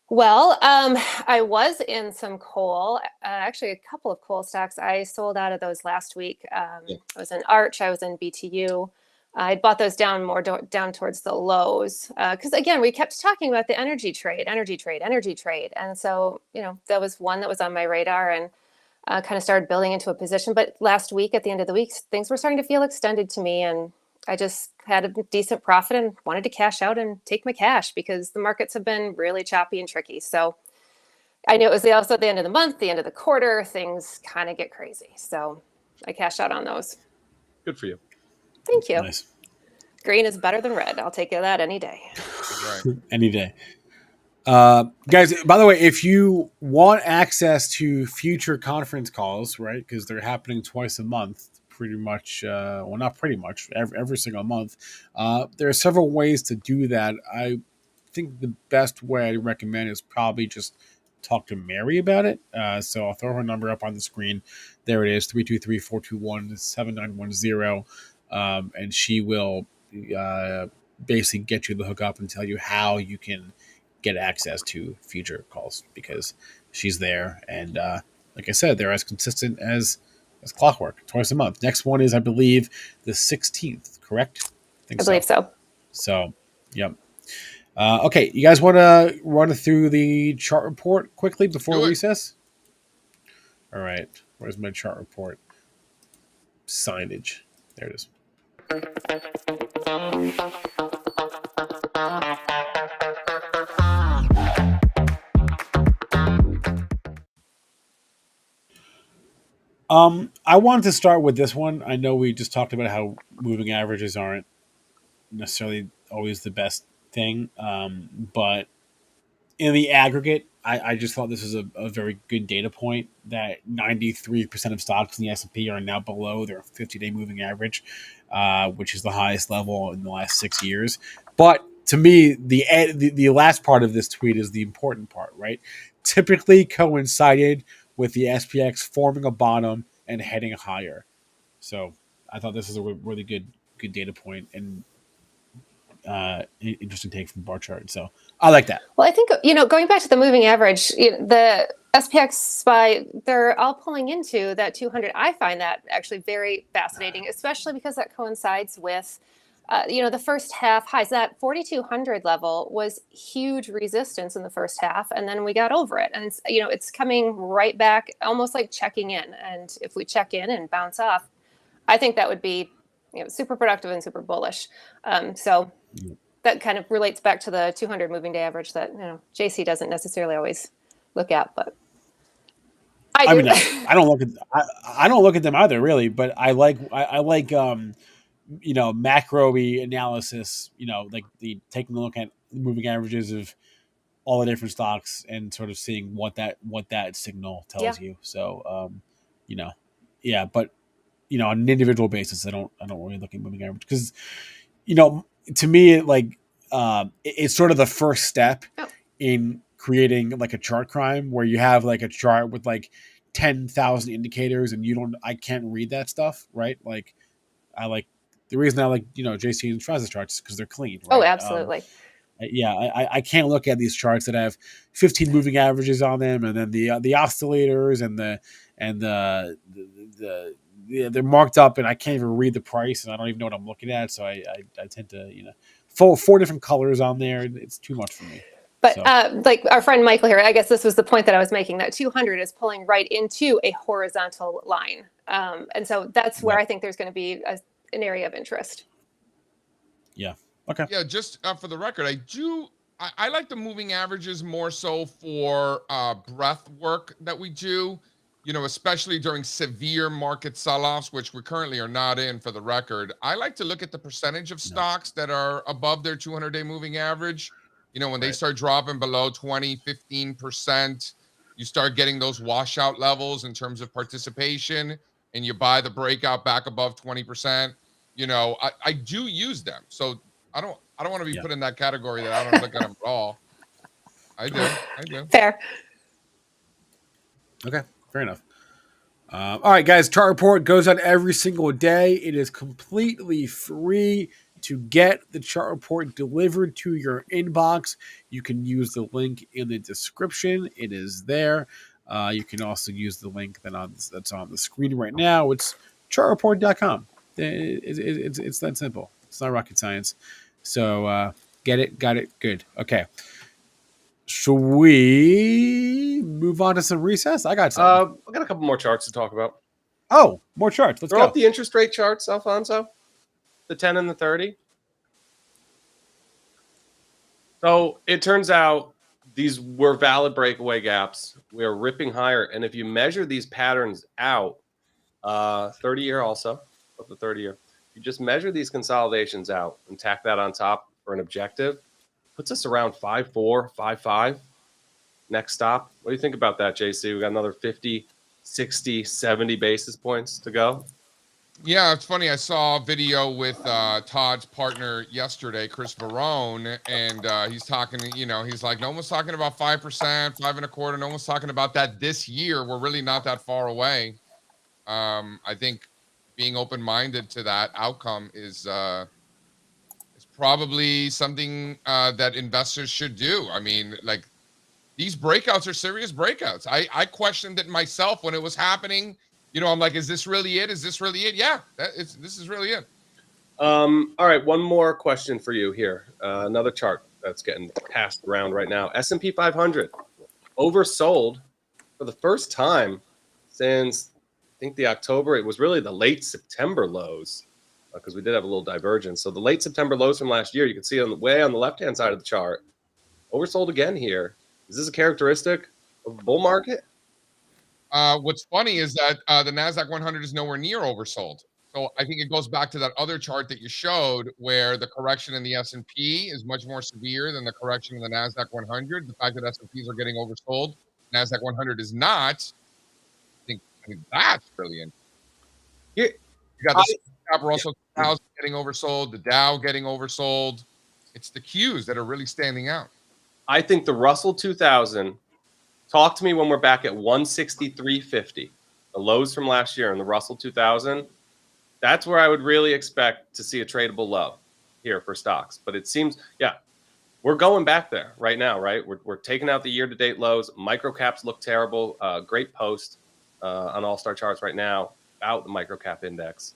Well, I was in some coal, actually a couple of coal stocks. I sold out of those last week. I was in Arch, I was in BTU. I bought those down more down towards the lows. Because again, we kept talking about the energy trade. And so, that was one that was on my radar and kind of started building into a position. But last week, at the end of the week, things were starting to feel extended to me. And I just had a decent profit and wanted to cash out and take my cash because the markets have been really choppy and tricky. So I knew it was also the end of the month, the end of the quarter, things kind of get crazy. So I cashed out on those. Good for you. Thank you. Nice. Green is better than red. I'll take that any day. Right. Any day. Guys, by the way, if you want access to future conference calls, right, because they're happening twice a month, pretty much, well, not pretty much, every single month, there are several ways to do that. I think the best way I recommend is probably just talk to Mary about it. So I'll throw her number up on the screen. There it is, 323-421-7910. And she will basically get you the hookup and tell you how you can get access to future calls, because she's there. And like I said, they're as consistent as clockwork, twice a month. Next one is, I believe, the 16th, correct? I believe so. So, yep. Okay, you guys want to run through the chart report quickly before recess? All right, where's my chart report? Signage. There it is. I wanted to start with this one. I know we just talked about how moving averages aren't necessarily always the best thing, but in the aggregate, I just thought this was a very good data point that 93% of stocks in the S&P are now below their 50-day moving average, which is the highest level in the last 6 years. But to me, the last part of this tweet is the important part, right? Typically coincided with the SPX forming a bottom and heading higher. So I thought this is a really good data point. And interesting take from bar chart. So I like that. Well, I think, going back to the moving average, the SPX SPY, they're all pulling into that 200. I find that actually very fascinating, especially because that coincides with, the first half highs. That 4,200 level was huge resistance in the first half, and then we got over it. And, it's coming right back, almost like checking in. And if we check in and bounce off, I think that would be, super productive and super bullish. So that kind of relates back to the 200 moving day average that, JC doesn't necessarily always look at, but I do. mean, I don't look at them either, really, but I like macro-y analysis, like taking a look at moving averages of all the different stocks and sort of seeing what that signal tells you. So, but on an individual basis, I don't really look at moving average because, to me, it's sort of the first step in creating like a chart crime where you have like a chart with like 10,000 indicators and I can't read that stuff, right? Like the reason I like, JC and Strazza charts because they're clean. Right? Oh, absolutely. I can't look at these charts that have 15 moving averages on them and then the oscillators and they're marked up and I can't even read the price and I don't even know what I'm looking at. So I tend to, four different colors on there. It's too much for me. But like our friend Michael here, I guess this was the point that I was making, that 200 is pulling right into a horizontal line. And so that's where I think there's going to be an area of interest. Yeah. Okay. Yeah, just for the record, I like the moving averages more so for breadth work that we do, especially during severe market sell-offs, which we currently are not in, for the record. I like to look at the percentage of stocks that are above their 200-day moving average. When they start dropping below 20, 15%, you start getting those washout levels in terms of participation, and you buy the breakout back above 20%. I do use them. So I don't want to be put in that category that I don't look at them at all. I do. Fair. Okay, fair enough. All right, guys, chart report goes out every single day. It is completely free to get the chart report delivered to your inbox. You can use the link in the description. It is there. You can also use the link that's on the screen right now. It's chartreport.com. It's that simple. It's not rocket science. So get it, got it, good. Okay. Should we move on to some recess? I got some. I got a couple more charts to talk about. Oh, more charts. Let's Throw go. up the interest rate charts, Alfonso. The 10 and the 30. So it turns out these were valid breakaway gaps. We are ripping higher. And if you measure these patterns out, 30-year also, of the 30-year, you just measure these consolidations out and tack that on top for an objective, puts us around 5.4, 5.5. Next stop. What do you think about that, JC? We got another 50, 60, 70 basis points to go. Yeah, it's funny. I saw a video with Todd's partner yesterday, Chris Barone, and he's talking, he's like, no one's talking about 5%, 5.25. No one's talking about that this year. We're really not that far away. I think being open-minded to that outcome is probably something that investors should do. I mean, like, these breakouts are serious breakouts. I questioned it myself when it was happening. I'm like, is this really it? Is this really it? Yeah, this is really it. All right, one more question for you here. Another chart that's getting passed around right now. S&P 500 oversold for the first time since, I think, the October. It was really the late September lows because we did have a little divergence. So the late September lows from last year, you can see on the left-hand side of the chart, oversold again here. Is this a characteristic of a bull market? What's funny is that the NASDAQ 100 is nowhere near oversold. So I think it goes back to that other chart that you showed where the correction in the S&P is much more severe than the correction in the NASDAQ 100. The fact that S&Ps are getting oversold, NASDAQ 100 is not. I mean that's brilliant. You got the Russell 2000 getting oversold, the Dow getting oversold. It's the Qs that are really standing out. I think the Russell 2000. Talk to me when we're back at 163.50, the lows from last year in the Russell 2000. That's where I would really expect to see a tradable low. here for stocks, but it seems, we're going back there right now, right? We're taking out the year-to-date lows. Microcaps look terrible. Great post on All-Star Charts right now about the microcap index.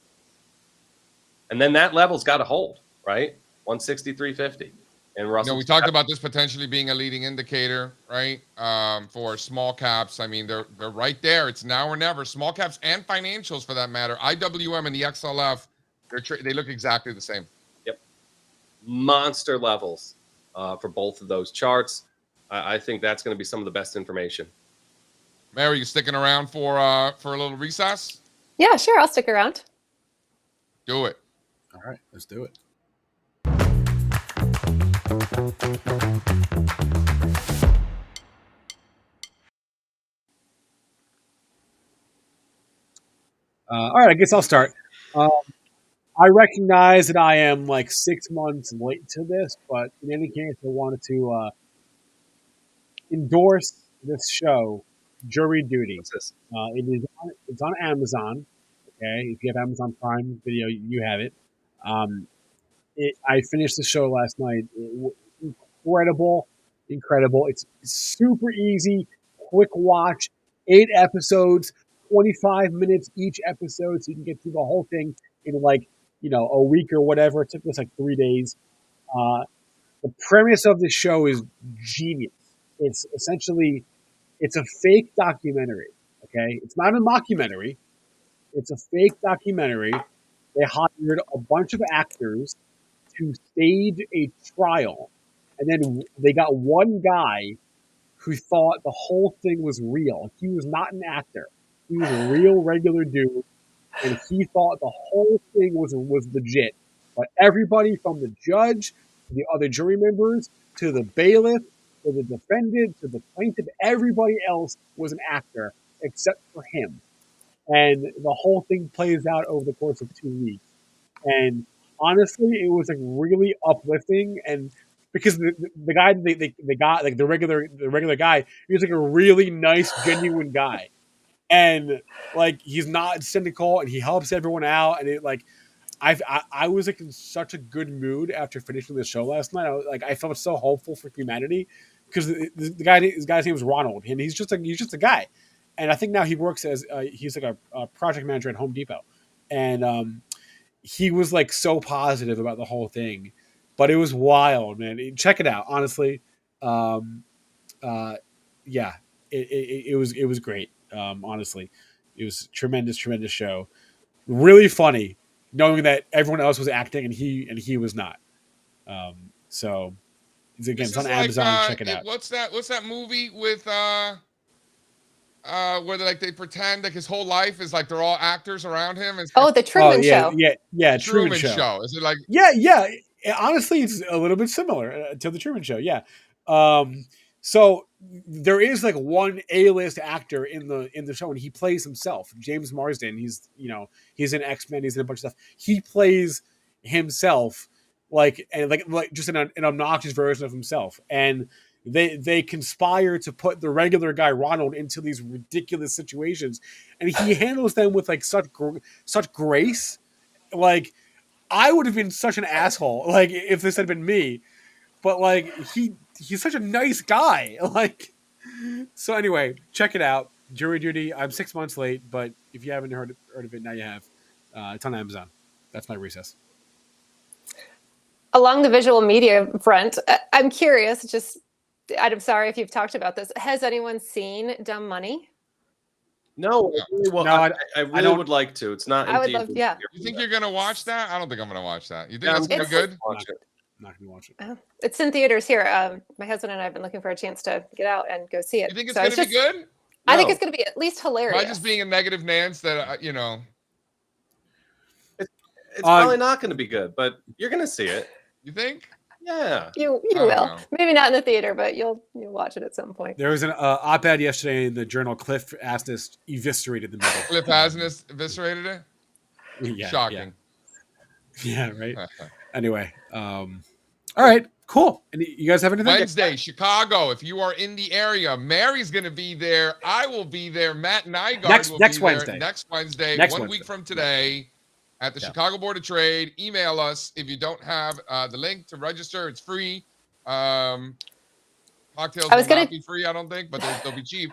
And then that level's got to hold, right? 163.50. And Russell, we talked about this potentially being a leading indicator, right? For small caps. I mean, they're right there. It's now or never. Small caps and financials, for that matter. IWM and the XLF, they look exactly the same. Yep, monster levels for both of those charts. I think that's going to be some of the best information. Mary, you sticking around for a little recess? Yeah, sure. I'll stick around. Do it. All right, let's do it. All right, I guess I'll start. I recognize that I am like 6 months late to this, but in any case, I wanted to endorse this show, Jury Duty. It's on Amazon. Okay, if you have Amazon Prime Video, you have it. I finished the show last night. Incredible. It's super easy, quick watch. 8 episodes, 25 minutes each episode, so you can get through the whole thing in like, a week or whatever. It took us like 3 days. The premise of the show is genius. It's essentially, it's a fake documentary. Okay, it's not a mockumentary. It's a fake documentary. They hired a bunch of actors to stage a trial, and then they got one guy who thought the whole thing was real. He was not an actor. He was a real, regular dude, and he thought the whole thing was legit. But everybody from the judge to the other jury members to the bailiff to the defendant to the plaintiff, everybody else was an actor except for him. And the whole thing plays out over the course of 2 weeks. And honestly, it was like really uplifting, and because the guy they got, like the regular guy, he was like a really nice, genuine guy, and like he's not cynical and he helps everyone out, and it like I was like in such a good mood after finishing the show last night. I felt so hopeful for humanity because the guy's name was Ronald, and he's just a guy, and I think now he works as he's like a project manager at Home Depot, and he was like so positive about the whole thing, but it was wild, man. Check it out, honestly. Yeah, it was great. Honestly, it was tremendous show. Really funny, knowing that everyone else was acting and he was not. So it's on Amazon. Check it out. What's that movie with where they pretend like his whole life is like they're all actors around him? The Truman Show. Yeah, Truman Show. Is it like? Yeah. Honestly, it's a little bit similar to the Truman Show. Yeah. So there is like one A-list actor in the show, and he plays himself. James Marsden. He's in X-Men. He's in a bunch of stuff. He plays himself like just an obnoxious version of himself, and they conspire to put the regular guy Ronald into these ridiculous situations, and he handles them with like such grace. Like, I would have been such an asshole like if this had been me, but like he's such a nice guy. Like, so anyway, check it out. Jury Duty. I'm 6 months late, but if you haven't heard of it, now you have. It's on Amazon. That's my recess. Along the visual media front, I'm curious, I'm sorry if you've talked about this. Has anyone seen Dumb Money? No, I really would like to. It's not. I would love. Yeah. You think you're gonna watch that? I don't think I'm gonna watch that. You think it's gonna be good? Not gonna watch it. It's in theaters here. My husband and I have been looking for a chance to get out and go see it. You think it's gonna be good? I think it's gonna be at least hilarious. Am I just being a negative Nance that It's probably not going to be good, but you're going to see it. You think? Yeah. You will. Maybe not in the theater, but you'll watch it at some point. There was an op-ed yesterday in the journal. Cliff Asness eviscerated the movie. Cliff Asness eviscerated it? Yeah. Shocking. Yeah, right. Anyway. All right. Cool. And you guys have anything? Wednesday, Chicago. If you are in the area, Mary's going to be there. I will be there. Matt Nygaard will be next there Wednesday. next Wednesday. 1 week from today. at the Yeah. Chicago Board of Trade. Email us if you don't have the link to register. It's free. Cocktails will not be free, I don't think, but they'll be cheap.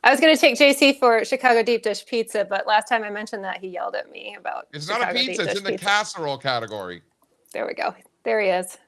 I was going to take JC for Chicago deep dish pizza, but last time I mentioned that, he yelled at me about It's Chicago not a pizza. It's in the casserole category. There we go. There he is.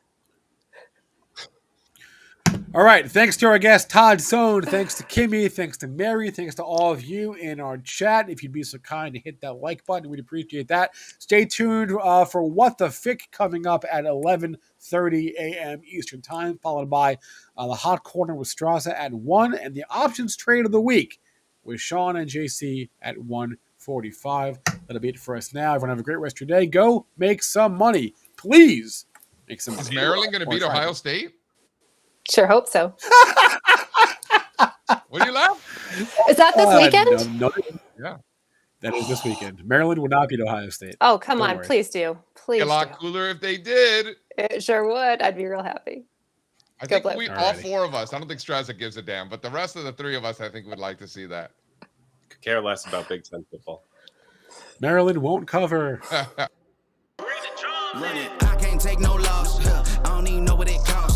All right. Thanks to our guest, Todd Sohn. Thanks to Kimmy. Thanks to Mary. Thanks to all of you in our chat. If you'd be so kind to hit that like button, we'd appreciate that. Stay tuned for What the Fick coming up at 11:30 a.m. Eastern Time, followed by the Hot Corner with Strazza at 1 and the Options Trade of the Week with Sean and JC at 1:45. That'll be it for us now. Everyone have a great rest of your day. Go make some money. Please make some money. Is Maryland going to beat Ohio State? Sure hope so. What do you laugh? Is that this weekend? No, yeah. That is this weekend. Maryland will not beat Ohio State. Oh, come Don't on. worry. Please do. Please A lot cooler if they did. It sure would. I'd be real happy. I think Blip. all four of us. I don't think Strazza gives a damn, but the rest of the three of us, I think, would like to see that. Could care less about Big Ten football. Maryland won't cover. I can't take no loss. I don't even know what it costs.